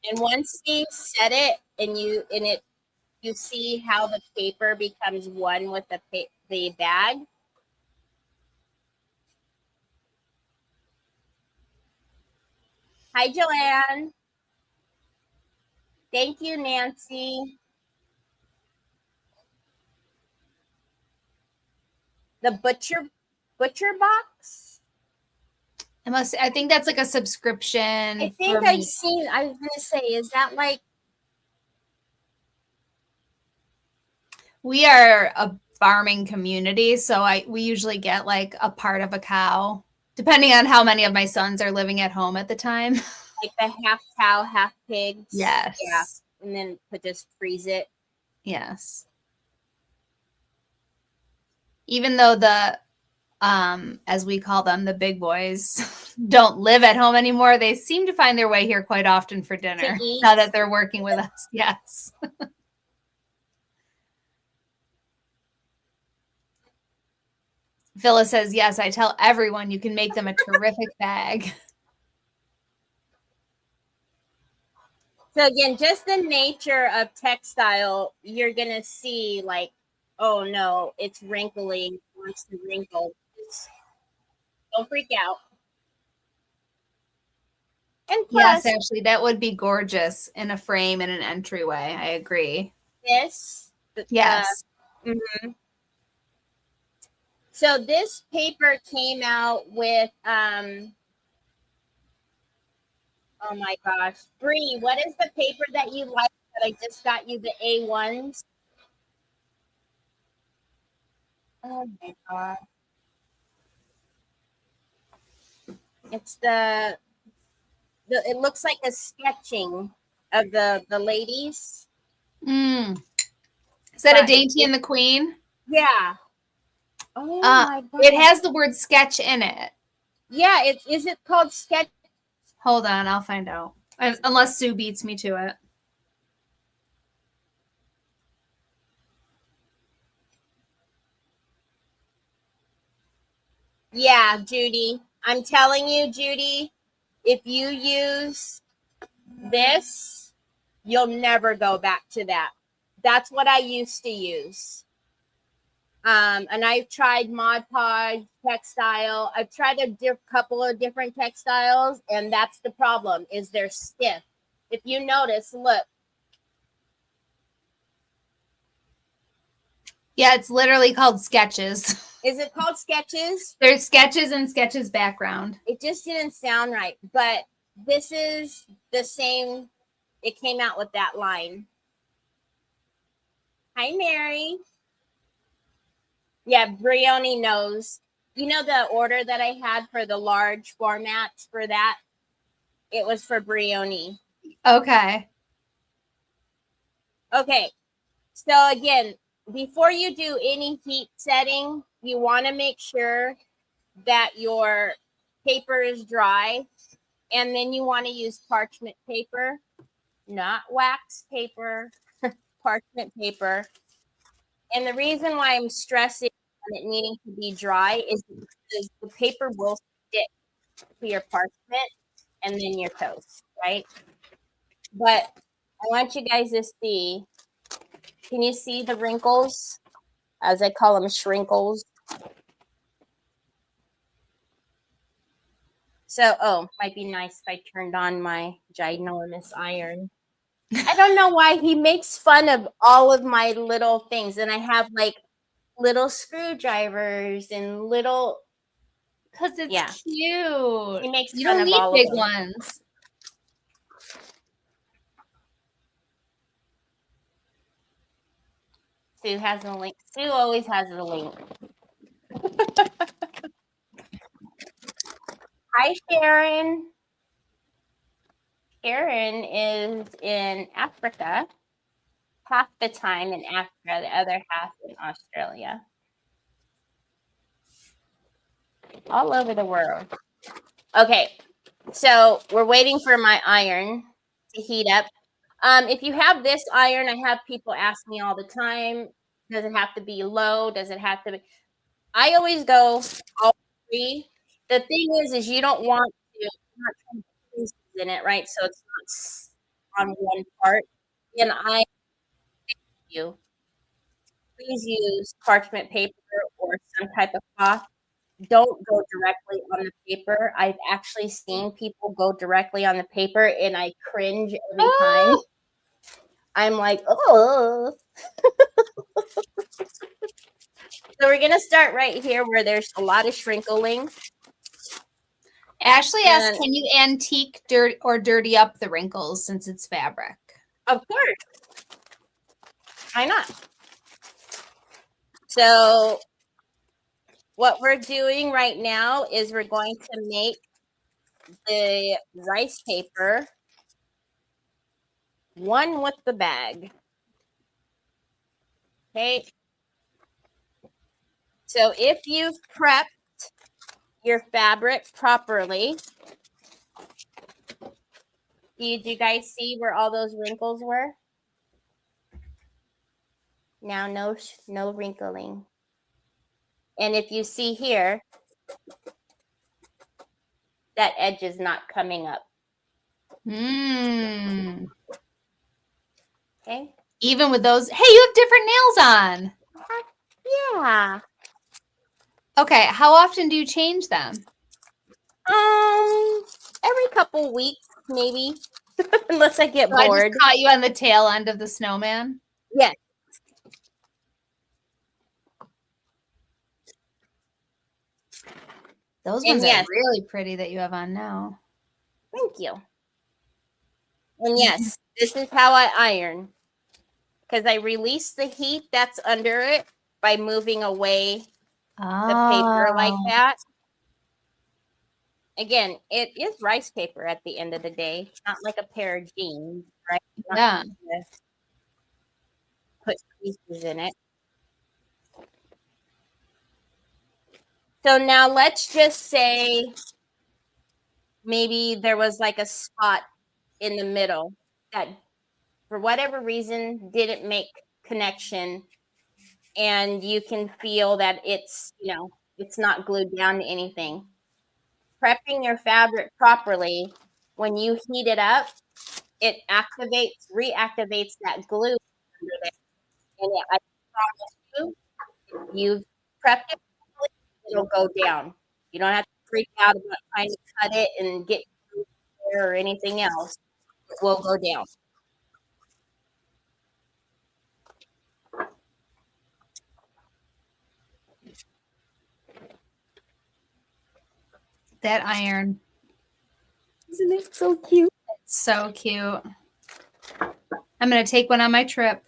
And once you set it and you see how the paper becomes one with the bag. Hi, Joanne. Thank you, Nancy. The butcher box. I think that's like a subscription. I think I've seen. I was gonna say, is that like? We are a farming community, so we usually get like a part of a cow, depending on how many of my sons are living at home at the time. Like the half cow, half pigs. Yes. Yeah. And then just freeze it. Yes. Even though the as we call them, the big boys don't live at home anymore, they seem to find their way here quite often for dinner now that they're working with us. Yes. Phyllis says, yes, I tell everyone you can make them a terrific bag. So again, just the nature of textile, you're going to see like, oh no, it's wrinkling, wants to wrinkle. Don't freak out. And plus, yes, Ashley, that would be gorgeous in a frame in an entryway. I agree. This. Yes. So this paper came out with, oh my gosh, Bree, what is the paper that you like that I just got you the A1s? Oh my god. It's it looks like a sketching of the ladies. Is that a Dainty and the Queen? Yeah. Oh my god. It has the word sketch in it. Yeah, is it called sketch? Hold on, I'll find out. Unless Sue beats me to it. Yeah, Judy. I'm telling you, Judy, if you use this, you'll never go back to that. That's what I used to use. And I've tried Mod Podge, Textile. I've tried a couple of different textiles, and that's the problem, is they're stiff. If you notice, look. Yeah, it's literally called Sketches. Is it called Sketches? There's Sketches and Sketches background. It just didn't sound right, but this is the same. It came out with that line. Hi, Mary. Yeah, Brioni knows. You know the order that I had for the large formats for that? It was for Brioni. Okay. Okay. So again, before you do any heat setting, you want to make sure that your paper is dry. And then you want to use parchment paper, not wax paper, parchment paper. And the reason why I'm stressing on it needing to be dry is because the paper will stick to your parchment and then your toast, right? But I want you guys to see. Can you see the wrinkles? As I call them, shrinkles. So, might be nice if I turned on my ginormous iron. I don't know why he makes fun of all of my little things. And I have like little screwdrivers and little. Because it's Yeah. cute. He makes You fun don't of need all big of them. ones. Sue has a link. Sue always has a link. Hi, Sharon. Sharon is in Africa, half the time in Africa, the other half in Australia. All over the world. Okay, so we're waiting for my iron to heat up. If you have this iron, I have people ask me all the time, does it have to be low? Does it have to be? I always go all three. The thing is you don't want to not trying to put pieces in it, right? So it's not on one part. And I you please use parchment paper or some type of cloth. Don't go directly on the paper. I've actually seen people go directly on the paper and I cringe every time. I'm like, oh. So we're gonna start right here where there's a lot of shrinkling. Ashley asks, can you antique dirty up the wrinkles since it's fabric? Of course. Why not? So what we're doing right now is we're going to make the rice paper one with the bag. Okay. So if you've prepped your fabric properly, did you guys see where all those wrinkles were? Now no wrinkling. And if you see here, that edge is not coming up. Okay. Even with those, hey, you have different nails on. Yeah. Okay, how often do you change them? Every couple weeks, maybe. Unless I get So bored. I just caught you on the tail end of the snowman. Yes. Those ones are really pretty that you have on now. Thank you. And yes, this is how I iron. Because I release the heat that's under it by moving away the paper like that. Again, it is rice paper at the end of the day. It's not like a pair of jeans, right? Yeah. Put pieces in it. So now let's just say maybe there was like a spot in the middle that for whatever reason didn't make connection, and you can feel that it's, it's not glued down to anything. Prepping your fabric properly, when you heat it up, it reactivates that glue under there. And I promise you, if you've prepped it properly, it'll go down. You don't have to freak out about trying to cut it and get there or anything else. It will go down. That iron. Isn't it so cute? So cute. I'm going to take one on my trip.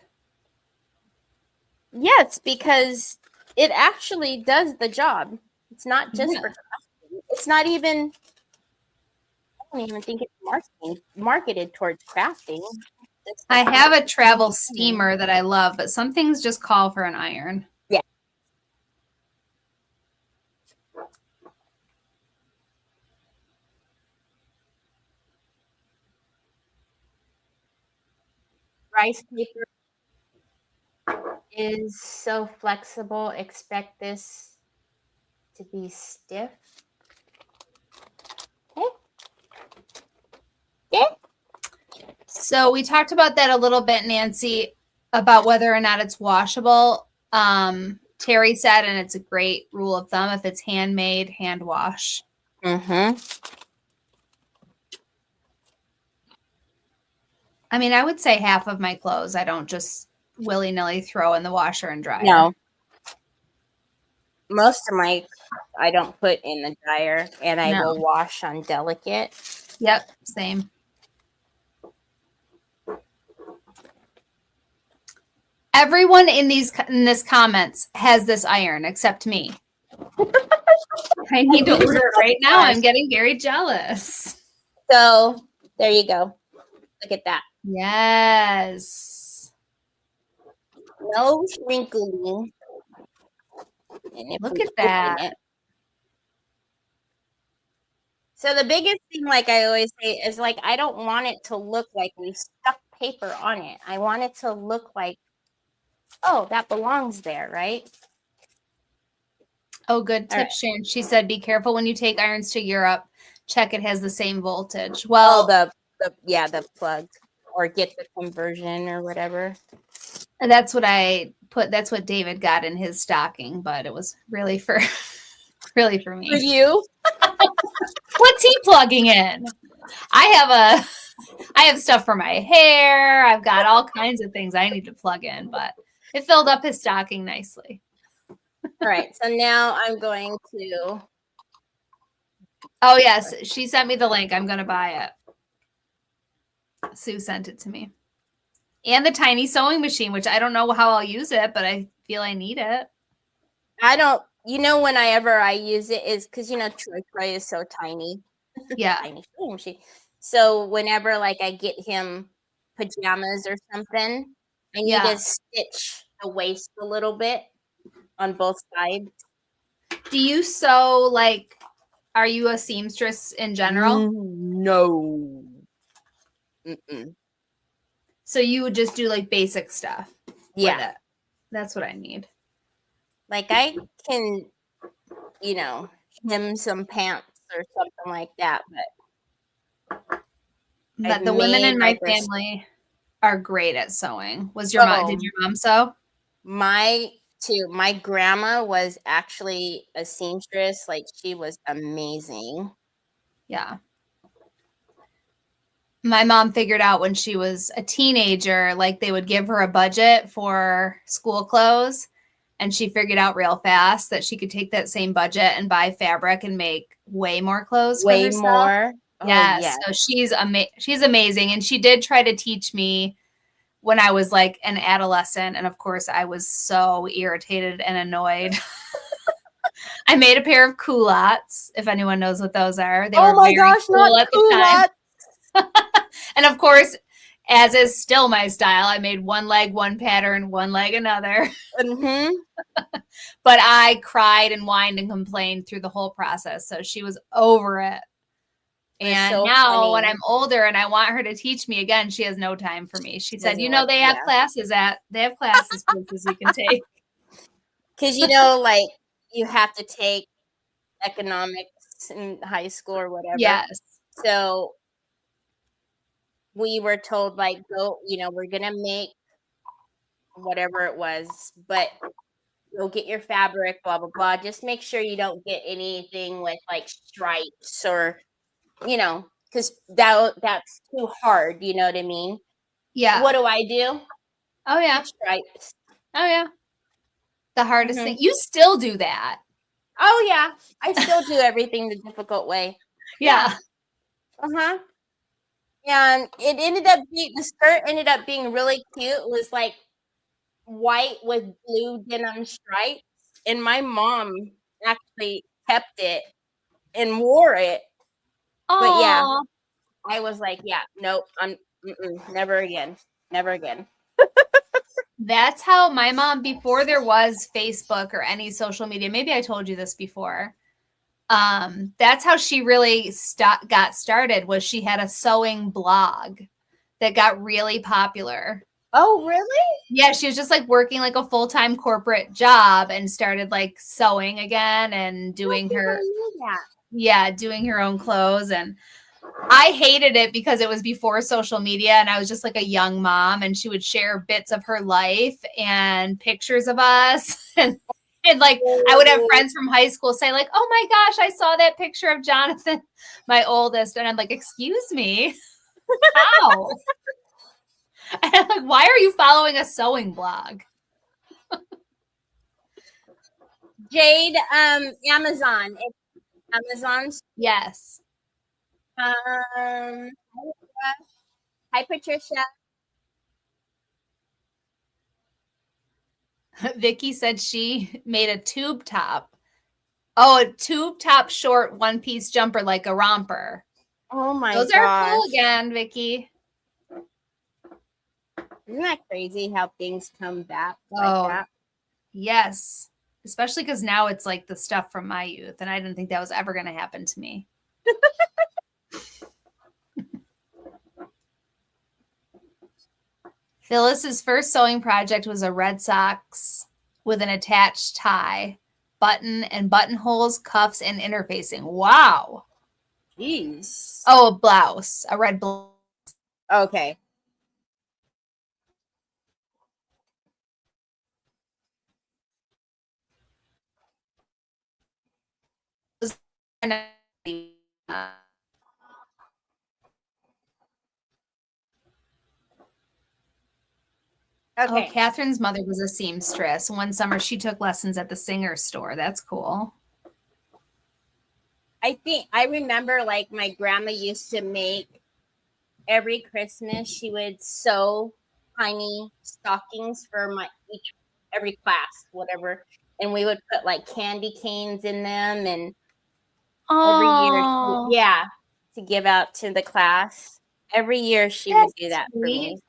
Yes, because it actually does the job. It's not just for crafting. It's not even, I don't even think it's marketed towards crafting. I have a travel steamer that I love, but some things just call for an iron. Yeah. Rice paper is so flexible. Expect this to be stiff. Okay. Okay. So we talked about that a little bit, Nancy, about whether or not it's washable. Teri said, and it's a great rule of thumb, if it's handmade, hand wash. Mm-hmm. I mean, I would say half of my clothes I don't just willy-nilly throw in the washer and dryer. No. Most of my I don't put in the dryer, and I will wash on delicate. Yep, same. Everyone in this comments has this iron except me. I need to order it right now. I'm getting very jealous. So there you go. Look at that. Yes. No wrinkling. Look at that. So the biggest thing, like I always say, is like I don't want it to look like we stuck paper on it. I want it to look like, oh, that belongs there, right? Oh, good tip, Sharon. She said, be careful when you take irons to Europe. Check it has the same voltage. Well, the plug, or get the conversion or whatever. That's what I put. That's what David got in his stocking, but it was really for me. For you? What's he plugging in? I have stuff for my hair. I've got all kinds of things I need to plug in, but it filled up his stocking nicely. All right. So now I'm going to. Oh, yes. She sent me the link. I'm going to buy it. Sue sent it to me. And the tiny sewing machine, which I don't know how I'll use it, but I feel I need it. I don't, whenever I use it is because, Troy is so tiny. Yeah. Tiny sewing machine. So whenever, like, I get him pajamas or something, I need to stitch the waist a little bit on both sides. Do you sew, like, are you a seamstress in general? No. Mm-mm. So you would just do, like, basic stuff with it. That's what I need. Like, I can, hem some pants or something like that, but the women in my family are great at sewing. Was your mom? Did your mom sew? My grandma was actually a seamstress. Like, she was amazing. Yeah. My mom figured out when she was a teenager, like, they would give her a budget for school clothes, and she figured out real fast that she could take that same budget and buy fabric and make way more clothes for herself. Way more. Yes. So she's amazing. And she did try to teach me when I was, like, an adolescent. And of course I was so irritated and annoyed. I made a pair of culottes, if anyone knows what those are. They were very cool at the time. And of course, as is still my style, I made one leg one pattern, one leg another. Mm-hmm. But I cried and whined and complained through the whole process. So she was over it. And so now when I'm older and I want her to teach me again, she has no time for me. She said, they have classes places you can take. Because, like, you have to take economics in high school or whatever. Yes. So we were told, like, go, we're going to make whatever it was, but go get your fabric, blah, blah, blah. Just make sure you don't get anything with, like, stripes or, because that's too hard. You know what I mean? Yeah. What do I do? Oh, yeah. Stripes. Oh, yeah. The hardest thing. You still do that. Oh yeah, I still do everything the difficult way. Yeah. Uh-huh. And it ended up being the skirt ended up being really cute. It was like white with blue denim stripes, and my mom actually kept it and wore it. But yeah, Oh, I was like, yeah, nope, never again, never again. that's how my mom, before there was Facebook or any social media, maybe I told you this before. That's how she really got started. Was she had a sewing blog that got really popular. Oh, really? Yeah, she was just like working like a full-time corporate job and started like sewing again and doing her doing her own clothes. And I hated it because it was before social media and I was just like a young mom, and she would share bits of her life and pictures of us and like I would have friends from high school say like, "Oh my gosh, I saw that picture of Jonathan, my oldest." And I'm like, "Excuse me? How?" And I'm like, "Why are you following a sewing blog?" Jade, Amazon. It's Amazon's. Yes. Hi, Patricia. Vicky said she made a tube top. Oh, a tube top short one piece jumper like a romper. Oh my Those are cool again, Vicky. Isn't that crazy how things come back Oh, like that? yes. Especially because now it's like the stuff from my youth, and I didn't think that was ever going to happen to me. Phyllis's first sewing project was a Red Sox with an attached tie, button and buttonholes, cuffs, and interfacing. Wow. Jeez. Oh, a blouse, a red blouse. Okay. Oh, Catherine's mother was a seamstress. One summer she took lessons at the Singer store. That's cool. I remember like my grandma used to make every Christmas, she would sew tiny stockings for every class, whatever. And we would put like candy canes in them, and every year, to give out to the class. Every year she would do that for me.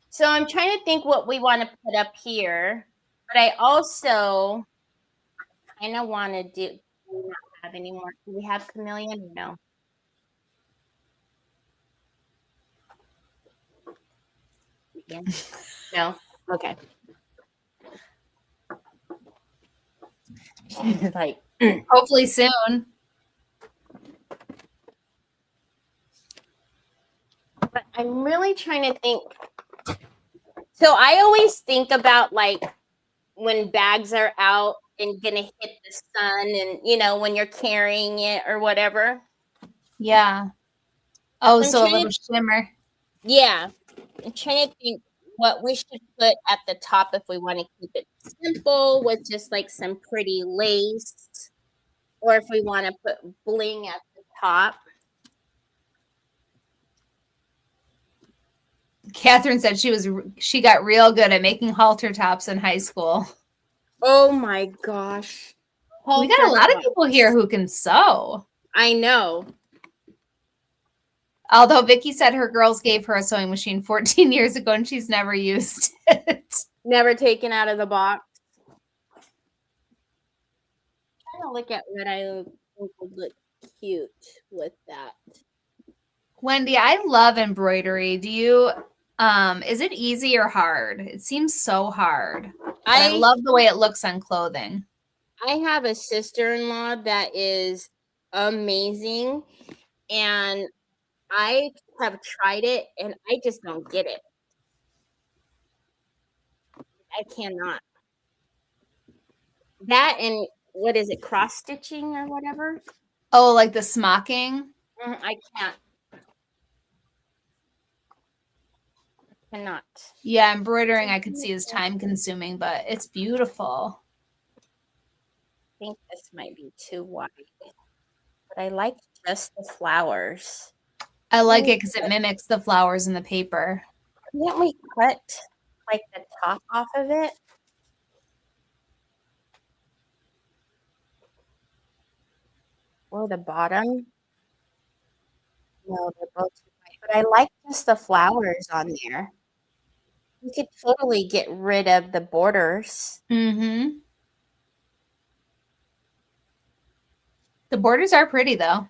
So I'm trying to think what we want to put up here, but I also kind of want to do not have any more. Do we have chameleon? No. Yeah. No. Okay. Like hopefully soon. But I'm really trying to think. So I always think about like when bags are out and gonna hit the sun, and when you're carrying it or whatever. Yeah. Oh, so a little shimmer. Yeah. I'm trying to think what we should put at the top if we want to keep it simple with just like some pretty lace, or if we want to put bling at the top. Catherine said she got real good at making halter tops in high school. Oh my gosh. We got a lot of people here who can sew. I know. Although Vicky said her girls gave her a sewing machine 14 years ago and she's never used it. Never taken out of the box. I'm trying to look at what I think would look cute with that. Wendy, I love embroidery. Do you is it easy or hard? It seems so hard. I love the way it looks on clothing. I have a sister-in-law that is amazing, and I have tried it and I just don't get it. I cannot. That, and what is it, cross stitching or whatever? Oh, like the smocking? I can't. Cannot. Yeah, embroidering I could see is time consuming, but it's beautiful. think this might be too wide, but I like just the flowers. I like it because it mimics the flowers in the paper. Can't we cut like the top off of it? Or the bottom? No, they're both too wide. But I like just the flowers on there. You could totally get rid of the borders. Mm-hmm. The borders are pretty though.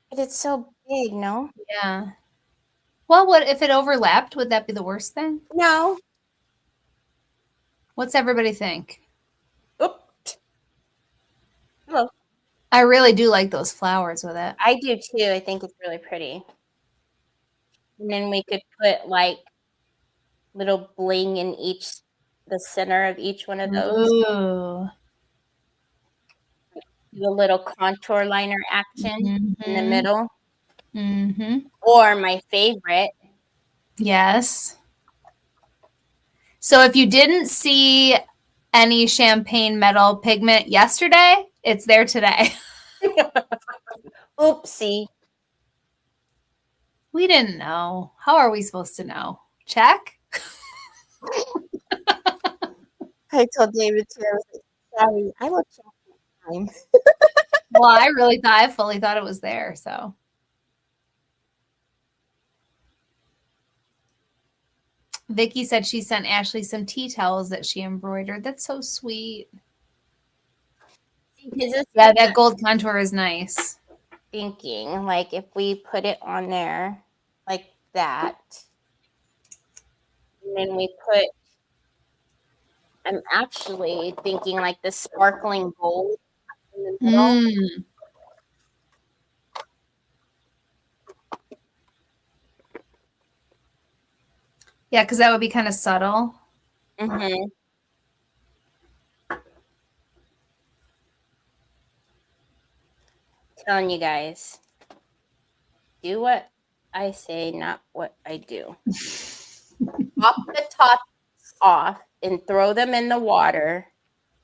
But it's so big, no? Yeah. Well, what if it overlapped? Would that be the worst thing? No. What's everybody think? Oops. Hello. I really do like those flowers with it. I do too. I think it's really pretty. And then we could put like little bling in the center of each one of those. Ooh. Do a little contour liner action in the middle. Mm-hmm. Or my favorite. Yes. So if you didn't see any champagne metal pigment yesterday, it's there today. Oopsie. We didn't know. How are we supposed to know? Check. I told David too. I was like, sorry, I look check this time. Well, I fully thought it was there. So Vicky said she sent Ashley some tea towels that she embroidered. That's so sweet. Yeah, that gold contour is nice. Thinking like if we put it on there like that, and then we put. I'm actually thinking like the sparkling gold in the middle. Yeah, because that would be kind of subtle. Mm-hmm. Telling you guys, do what I say, not what I do. Pop the tops off and throw them in the water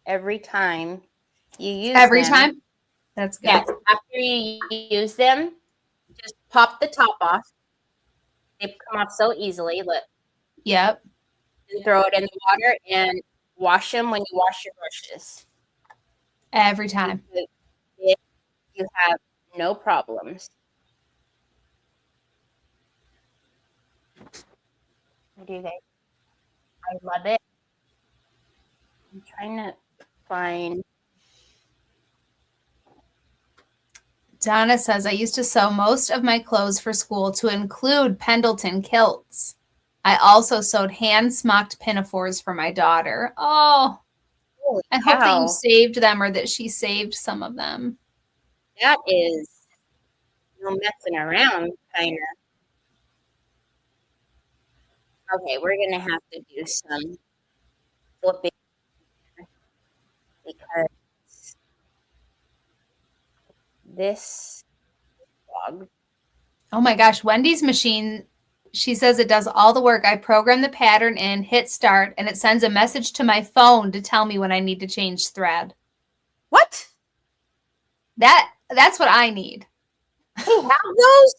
every time you use them. Every time? That's good. Yes, after you use them, just pop the top off. They come off so easily. Look. Yep. And throw it in the water and wash them when you wash your brushes. Every time. You have no problems. What do you think? I love it. I'm trying to find. Donna says, I used to sew most of my clothes for school to include Pendleton kilts. I also sewed hand-smocked pinafores for my daughter. Oh, I hope that you saved them or that she saved some of them. That is no messing around, kind of. Okay, we're going to have to do some flipping because this dog. Oh my gosh, Wendy's machine, she says it does all the work. I program the pattern in, hit start, and it sends a message to my phone to tell me when I need to change thread. What? That's what I need. They have those?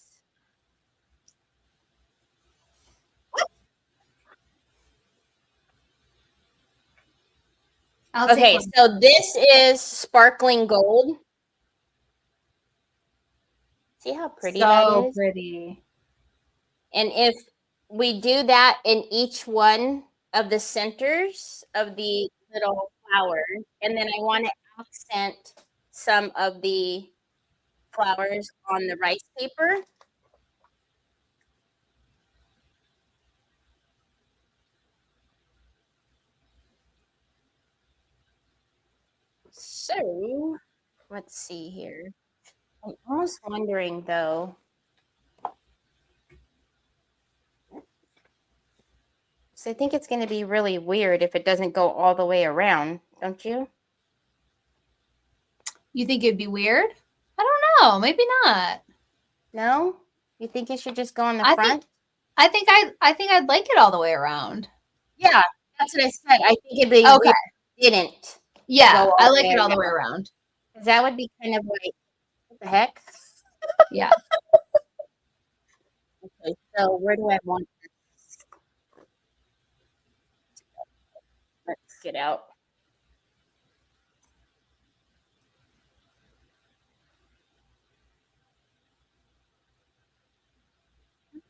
What? Okay, so this is sparkling gold. See how pretty that is? So pretty. And if we do that in each one of the centers of the little flowers, and then I want to accent some of the flowers on the rice paper. So, let's see here. I'm almost wondering though. So I think it's going to be really weird if it doesn't go all the way around, don't you? You think it'd be weird? I don't know. Maybe not. No? You think it should just go on the front? I think I'd like it all the way around. Yeah, that's what I said. I think it'd be weird if it didn't. Yeah, go I all the like way it all the way around. around. 'Cause that would be kind of like, what the heck? Yeah. Okay, so where do I want this? Let's get out.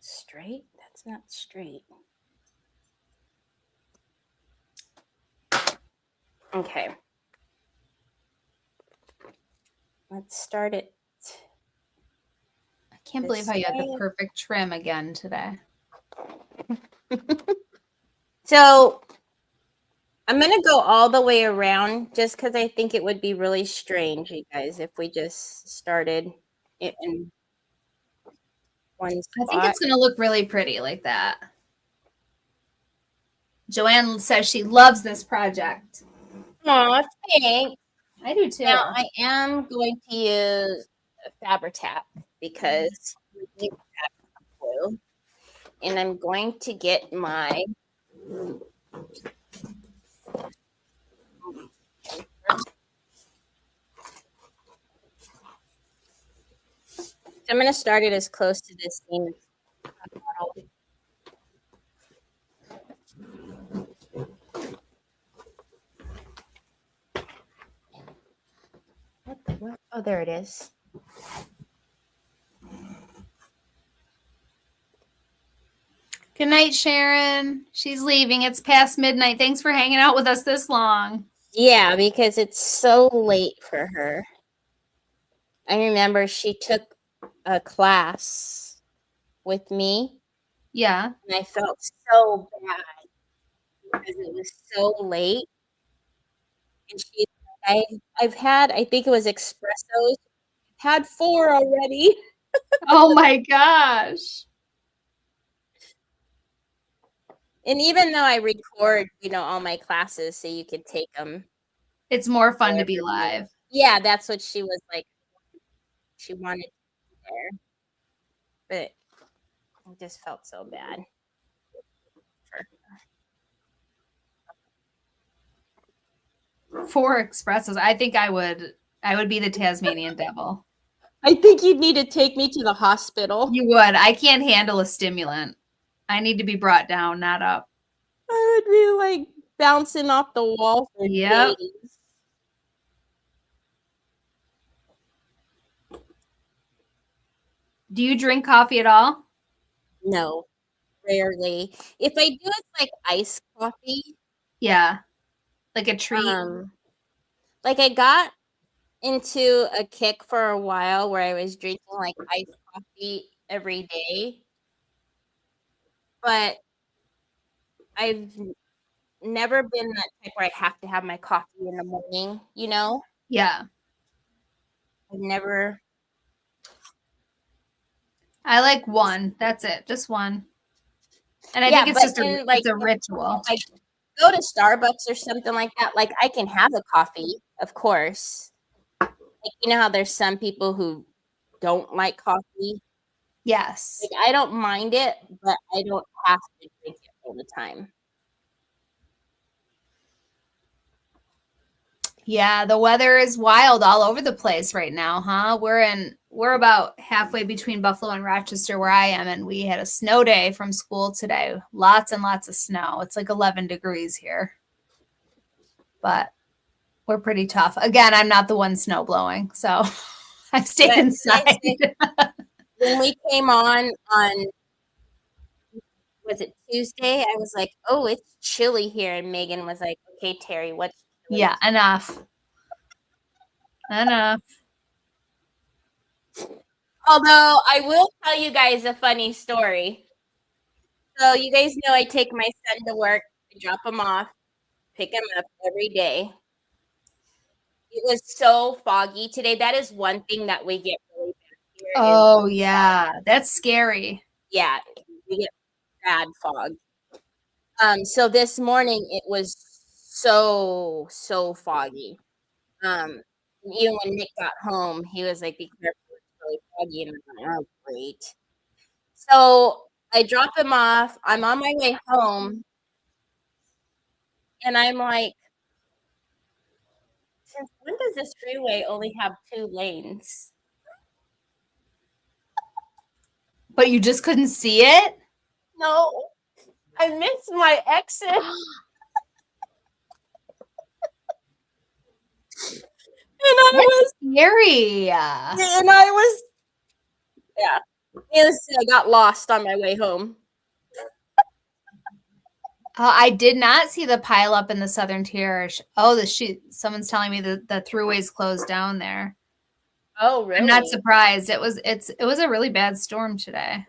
Straight? That's not straight. Okay. Let's start it I can't believe this how you had the way. perfect trim again today. So I'm gonna go all the way around just because I think it would be really strange, you guys, if we just started it in one I think spot. it's going to look really pretty like that. Joanne says she loves this project. Aw, thanks. I do too. Now I am going to use a Fabri-Tac because we need glue, and I'm going to get my I'm going to start it as close to this seam as possible. What? Oh, there it is. Good night, Sharon. She's leaving. It's past midnight. Thanks for hanging out with us this long. Yeah, because it's so late for her. I remember she took a class with me, Yeah. and I felt so bad because it was so late. And I've had, I think it was espressos, had 4 already. Oh my gosh. And even though I record, all my classes so you could take them. It's more fun to be live. Yeah, that's what she was like. She wanted to be there. But I just felt so bad. For 4 espressos. I think I would be the Tasmanian devil. I think you'd need to take me to the hospital. You would. I can't handle a stimulant. I need to be brought down, not up. I would be like bouncing off the wall for Yep. days. Do you drink coffee at all? No, rarely. If I do, it's like iced coffee. Yeah. Like a treat? Like I got into a kick for a while where I was drinking like iced coffee every day. But I've never been that type where I have to have my coffee in the morning, Yeah. I've never. I like one. That's it. Just one. And I Yeah, think it's but just then, it's a ritual. If I go to Starbucks or something like that, like I can have a coffee, of course. Like, you know how there's some people who don't like coffee? Yes. Like I don't mind it, but I don't have to drink it all the time. Yeah, the weather is wild all over the place right now, huh? We're about halfway between Buffalo and Rochester where I am, and we had a snow day from school today. Lots and lots of snow. It's like 11 degrees here. But we're pretty tough. Again, I'm not the one snow blowing, so I've stayed inside. When we came on was it Tuesday? I was like, "Oh, it's chilly here," and Megan was like, "Okay, Teri, what's chilly?" Yeah, enough. Enough. Although I will tell you guys a funny story. So you guys know I take my son to work, I drop him off, pick him up every day. It was so foggy today. That is one thing that we get really bad here. Oh, yeah. That's scary. Yeah, we get bad fog. So this morning it was so foggy. Even when Nick got home, he was like, "Be careful, it's really foggy," and I'm like, "Oh, great." So I drop him off. I'm on my way home, and I'm like, Since when does this freeway only have 2 lanes? But you just couldn't see it? No, I missed my exit. And That's scary. yeah. I got lost on my way home. I did not see the pile up in the southern tier. Oh, someone's telling me that the thruway's closed down there. Oh, really? I'm not surprised. It was a really bad storm today.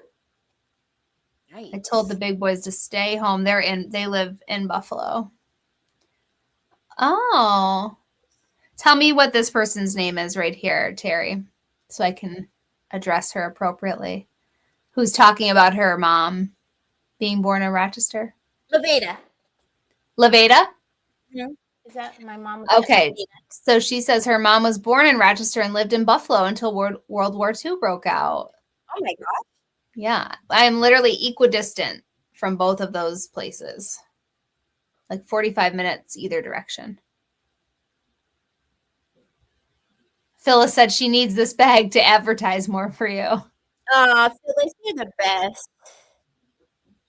Yikes. I told the big boys to stay home. They live in Buffalo. Oh. Tell me what this person's name is right here, Teri, so I can address her appropriately. Who's talking about her mom being born in Rochester? Levada. Levada? Mm-hmm. Is that my mom? Okay. So she says her mom was born in Rochester and lived in Buffalo until World War II broke out. Oh my gosh. Yeah. I'm literally equidistant from both of those places. Like 45 minutes either direction. Phyllis said she needs this bag to advertise more for you. Phyllis, you're the best.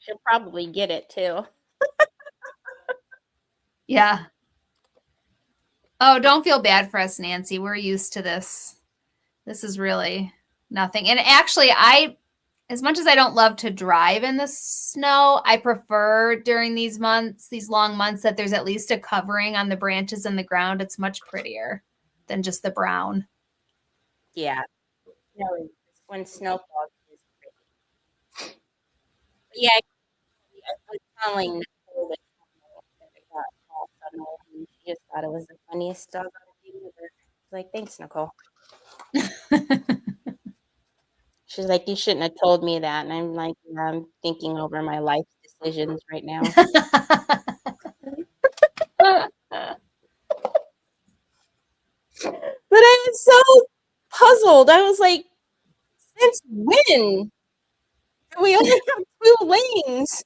She'll probably get it too. Yeah. Oh, don't feel bad for us, Nancy. We're used to this. This is really nothing. And actually, as much as I don't love to drive in the snow, I prefer during these long months, that there's at least a covering on the branches and the ground. It's much prettier than just the brown. Yeah. No, when snow falls, it's pretty. Yeah, I was telling Nicole that it got all sudden, and she just thought it was the funniest doggone thing ever. I was like, thanks, Nicole. She's like, you shouldn't have told me that. And I'm like, yeah, I'm thinking over my life decisions right now. But I was so puzzled. I was like, since when do we only have 2 lanes?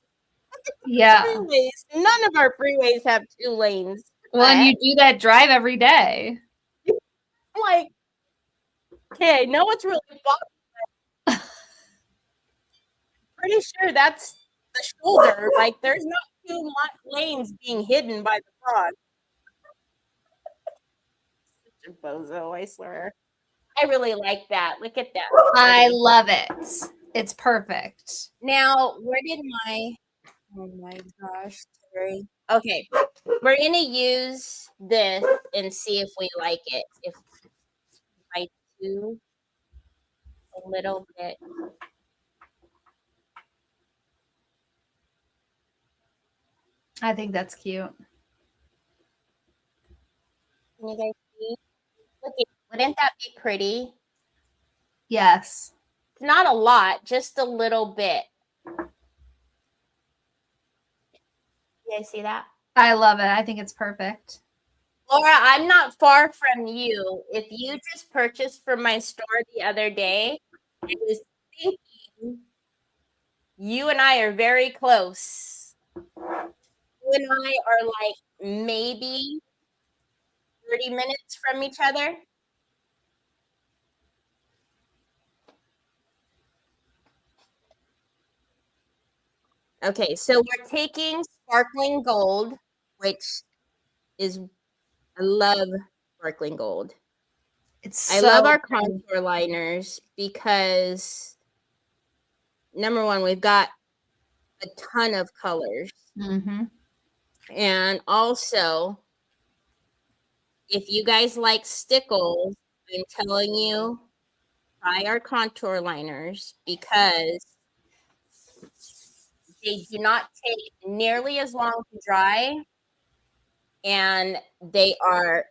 Yeah. Freeways. None of our freeways have 2 lanes. Well, and you do that drive every day. I'm like, okay, I know it's really fun. Pretty sure that's the shoulder. Like, there's not 2 lanes being hidden by the frog. Such a bozo, I swear. I really like that. Look at that. I love it. It's perfect. Now, where did oh my gosh, Teri. Okay, we're gonna use this and see if we like it. If I do a little bit. I think that's cute. Can you guys see? Look, wouldn't that be pretty? Yes. Not a lot, just a little bit. You guys see that? I love it. I think it's perfect. Laura, I'm not far from you. If you just purchased from my store the other day, I was thinking you and I are very close. You and I are like maybe 30 minutes from each other. Okay, so we're taking sparkling gold, which is, I love sparkling gold. I love our contour liners because, number one, we've got a ton of colors. Mm-hmm. And also, if you guys like stickles, I'm telling you, try our contour liners because they do not take nearly as long to dry, and they are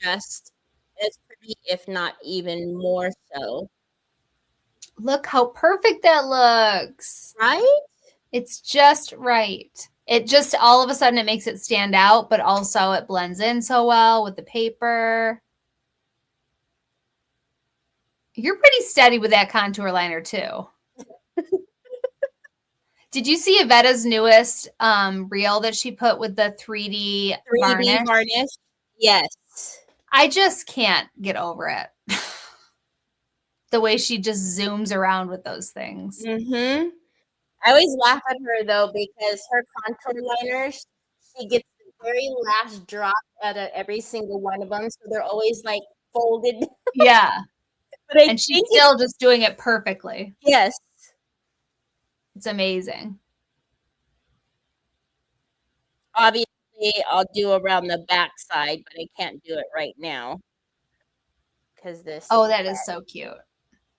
just as pretty, if not even more so. Look how perfect that looks. Right? It's just right. It just all of a sudden it makes it stand out, but also it blends in so well with the paper. You're pretty steady with that contour liner too. Did you see Yvette's newest reel that she put with the 3D varnish? Varnish? Yes. I just can't get over it. The way she just zooms around with those things. Mm-hmm. I always laugh at her though because her contour liners, she gets the very last drop out of every single one of them, so they're always like folded. Yeah. But I And she's think still just doing it perfectly. yes. It's amazing. Obviously, I'll do around the back side, but I can't do it right now because this. Oh, that is so cute.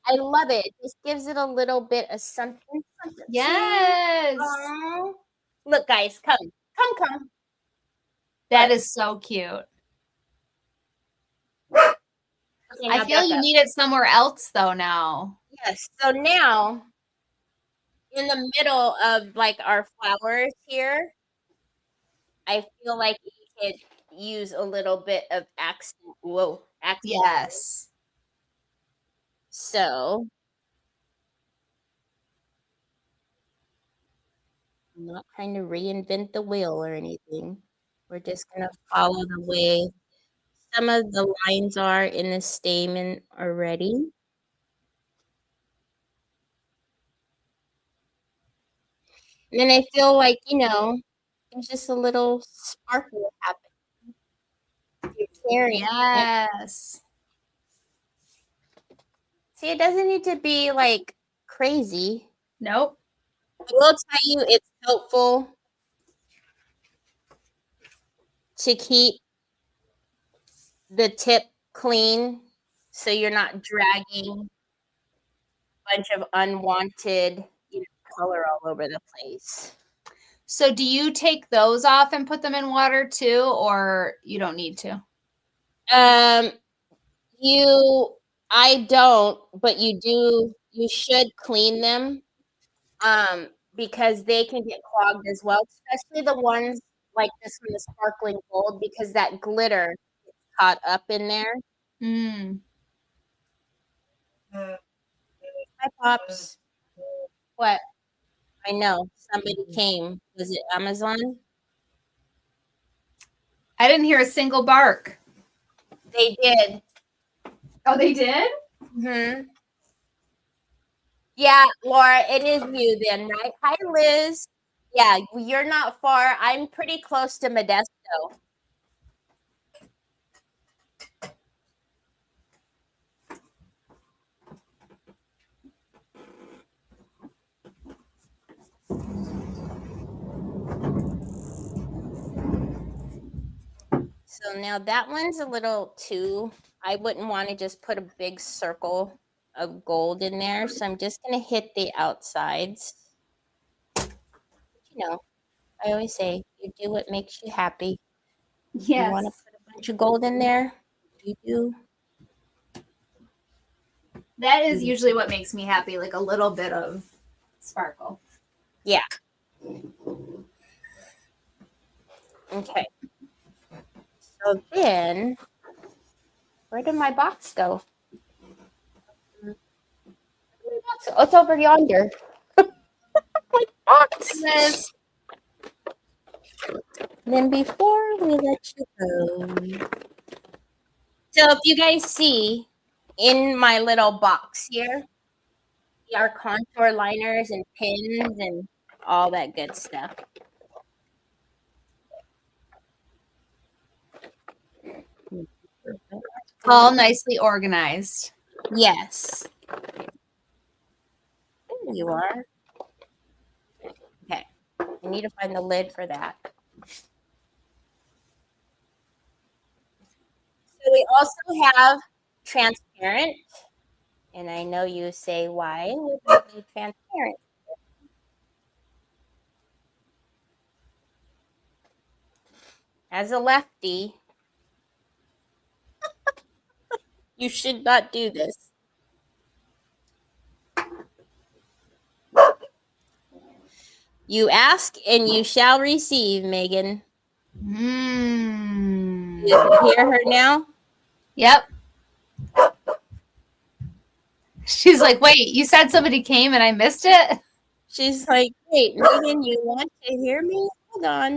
I love it. It just gives it a little bit of something. Yes. Aww. Look, guys, come. That is so cute. Okay, I now feel back you up. need it somewhere else though now. Yes. So now, in the middle of like our flowers here, I feel like you could use a little bit of accent. Whoa, accent. Yes. So, I'm not trying to reinvent the wheel or anything. We're just going to follow the way some of the lines are in the stamen already. And then I feel like, there's just a little sparkle happening. You're carrying it. Yes. See, it doesn't need to be like crazy. Nope. I will tell you it's helpful to keep the tip clean so you're not dragging a bunch of unwanted color all over the place. So do you take those off and put them in water too, or you don't need to? I don't, but you should clean them because they can get clogged as well, especially the ones like this one, the sparkling gold, because that glitter gets caught up in there. Mm. Hi, Pops. What? I know. Somebody came. Was it Amazon? I didn't hear a single bark. They did. Oh, they did? Mm-hmm. Yeah, Laura, it is you then, right? Hi, Liz. Yeah, you're not far. I'm pretty close to Modesto. So now that one's a little too, I wouldn't want to just put a big circle of gold in there. So I'm just going to hit the outsides. I always say, you do what makes you happy. Yes. You want to put a bunch of gold in there? You do. That is usually what makes me happy, like a little bit of sparkle. Yeah. Okay. So then, where did my box go? Oh, it's over yonder. My box. Liz. Then before we let you go, so if you guys see in my little box here, are contour liners and pins and all that good stuff. All nicely organized. Yes. There you are. Okay. I need to find the lid for that. So we also have transparent. And I know you say, why would we be transparent? As a lefty, you should not do this. You ask and you shall receive, Megan. Mm. You hear her now? Yep. She's like, wait, you said somebody came and I missed it? She's like, wait, Megan, you want to hear me? Hold on.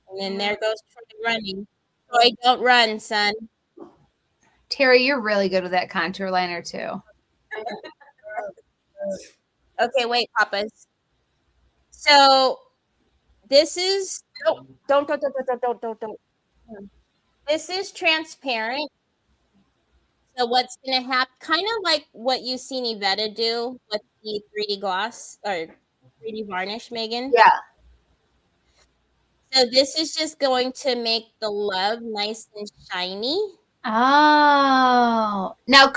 And then there goes Troy running. Troy, don't run, son. Teri, you're really good with that contour liner too. Okay, wait, Papas. So this is don't. This is transparent. So what's gonna happen? Kind of like what you seen Yvetta do with the 3D gloss or 3D varnish, Megan. Yeah. So this is just going to make the love nice and shiny. Oh. Now,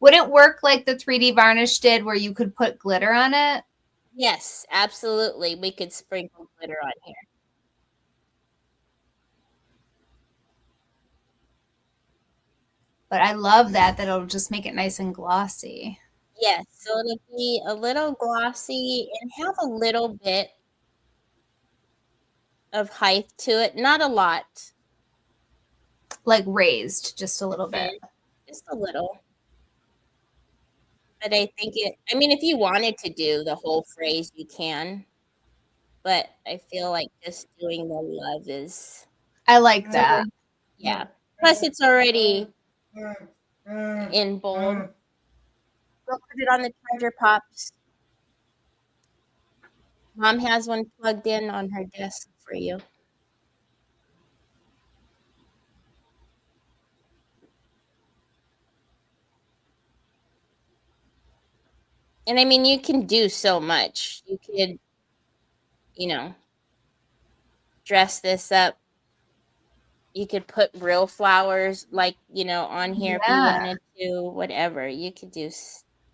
would it work like the 3D varnish did where you could put glitter on it? Yes, absolutely. We could sprinkle glitter on here. But I love that it'll just make it nice and glossy. Yes, so it'll be a little glossy and have a little bit of height to it. Not a lot. Like raised just a little bit. Just a little. But I think if you wanted to do the whole phrase, you can. But I feel like just doing the love is... I like that. Yeah. Plus, it's already in bold. Go put it on the charger, Pops. Mom has one plugged in on her desk for you. And you can do so much. You could, dress this up. You could put real flowers, like, on here if you wanted to, whatever. You could do,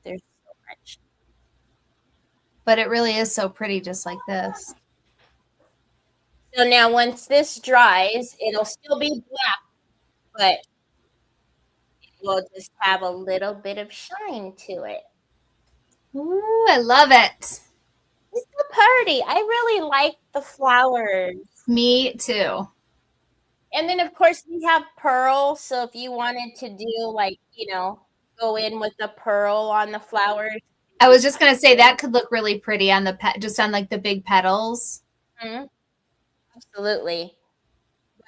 there's so much. But it really is so pretty just like this. So now once this dries, it'll still be black, but it will just have a little bit of shine to it. Ooh, I love it. It's a party. I really like the flowers. Me too. And then, of course, we have pearl. So if you wanted to do, go in with the pearl on the flowers. I was just going to say that could look really pretty on just on like the big petals. Mm-hmm. Absolutely.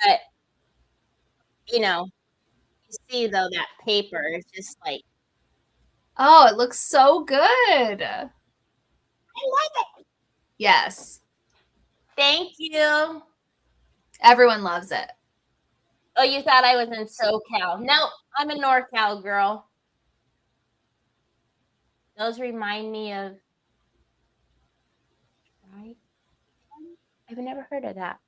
But, you see, though, that paper is just like. Oh, it looks so good. I like it. Yes. Thank you. Everyone loves it. Oh, you thought I was in SoCal. No, I'm a NorCal girl. Those remind me of... I've never heard of that.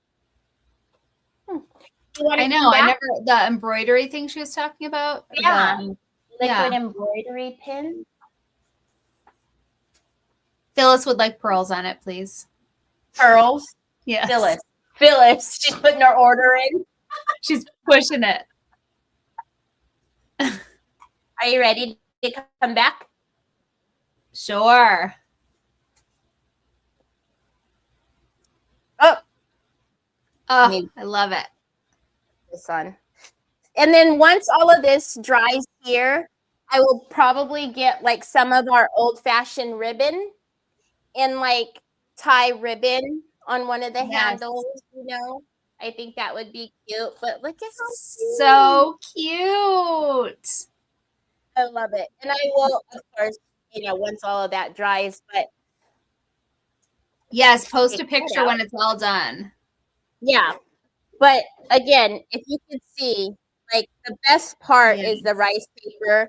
I know. The embroidery thing she was talking about. Yeah. Liquid embroidery pin. Phyllis would like pearls on it, please. Pearls? Yes. Phyllis. She's putting her order in. She's pushing it. Are you ready to come back? Sure. Oh, I love it. This one. And then once all of this dries here, I will probably get like some of our old-fashioned ribbon and like tie ribbon on one of the handles, I think that would be cute. But look at how cute. So cute. I love it. And I will, of course, once all of that dries, but yes, post a picture when it's all done. Yeah. But again, if you can see, like the best part is the rice paper.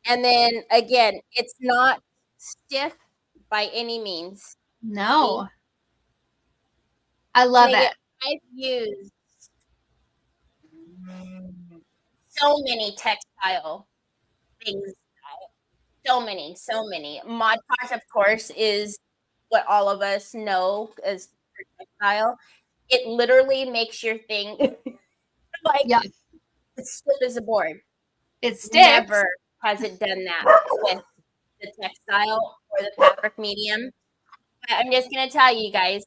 And then again, it's not stiff by any means. No. See? I love it. I've used so many textile things. So many. Mod Podge, of course, is what all of us know as textile. It literally makes your thing it's stiff as a board. It sticks. Never has it done that with the textile or the fabric medium. But I'm just going to tell you guys,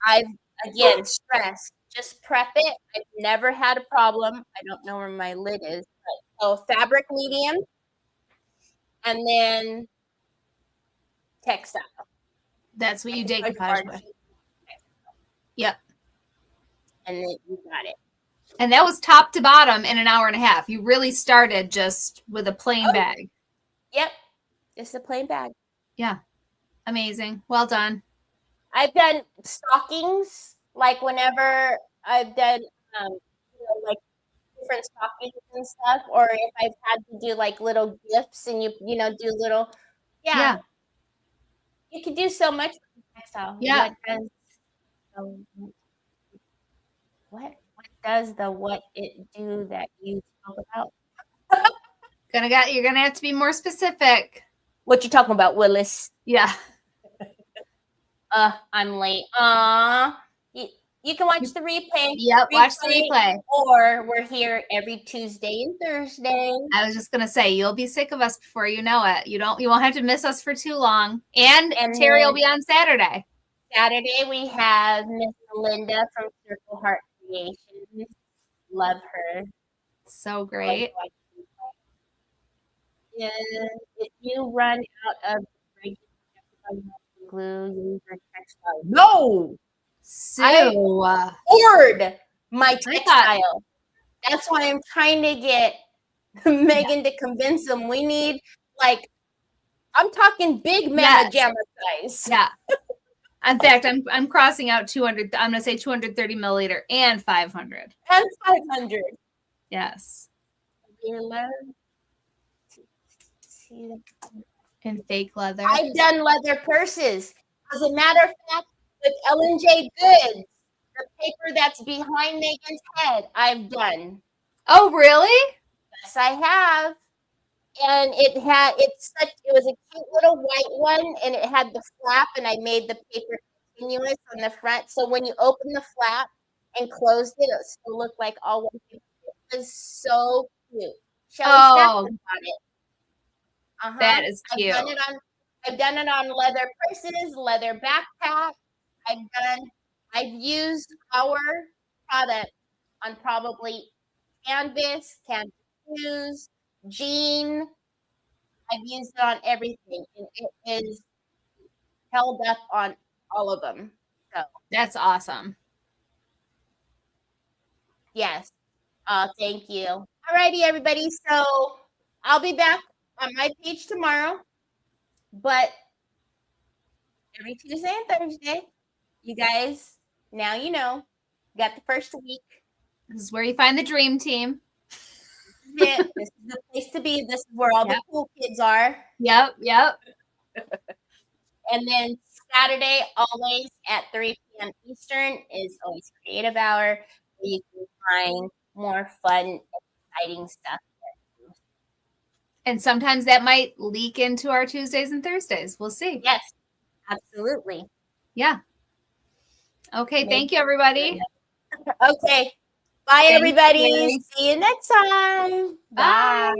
I've, again, stressed, just prep it. I've never had a problem. I don't know where my lid is. So fabric medium and then textile. That's what you decoupage with. Yep. And then you got it. And that was top to bottom in an hour and a half. You really started just with a plain bag. Yep. Just a plain bag. Yeah. Amazing. Well done. I've done stockings, like whenever I've done, like different stockings and stuff, or if I've had to do like little gifts and do little, Yeah. You could do so much with textile. Yeah. What does the what it do that you talk about? You're gonna have to be more specific. What you talking about, Willis? Yeah. I'm late. You can watch the replay. Yep, watch the replay. Or we're here every Tuesday and Thursday. I was just gonna say you'll be sick of us before you know it. You won't have to miss us for too long. And Teri will be on Saturday. Saturday we have Miss Linda from Circle Heart Creations. Love her. So great. If you run out of glue, use your textile. No! I ordered my textile. That's why I'm trying to get Megan to convince them we need, like, I'm talking big mama jamma size. Yeah. In fact, I'm crossing out 200. I'm gonna say 230 milliliter and 500. And 500. Yes. See and fake leather. I've done leather purses. As a matter of fact, with L&J Goods, the paper that's behind Megan's head, I've done. Oh, really? Yes, I have. And it was a cute little white one, and it had the flap, and I made the paper continuous on the front. So when you open the flap and closed it, it still looked like all one paper. It was so cute. Shelly snapped on it. That is cute. I've done it on leather purses, leather backpack. I've used our product on probably canvas shoes, jean. I've used it on everything, and it is held up on all of them. So that's awesome. Yes. Thank you. All righty, everybody. So I'll be back on my page tomorrow, but every Tuesday and Thursday, you guys, now you know, got the first week. This is where you find the dream team. This is the place to be. This is where all the cool kids are. Yep. And then Saturday, always at 3 p.m. Eastern, is always Creative Hour, where you can find more fun, exciting stuff. And sometimes that might leak into our Tuesdays and Thursdays. We'll see. Yes, absolutely. Yeah. Okay. Thank you, everybody. Okay. Bye, everybody. See you next time. Bye.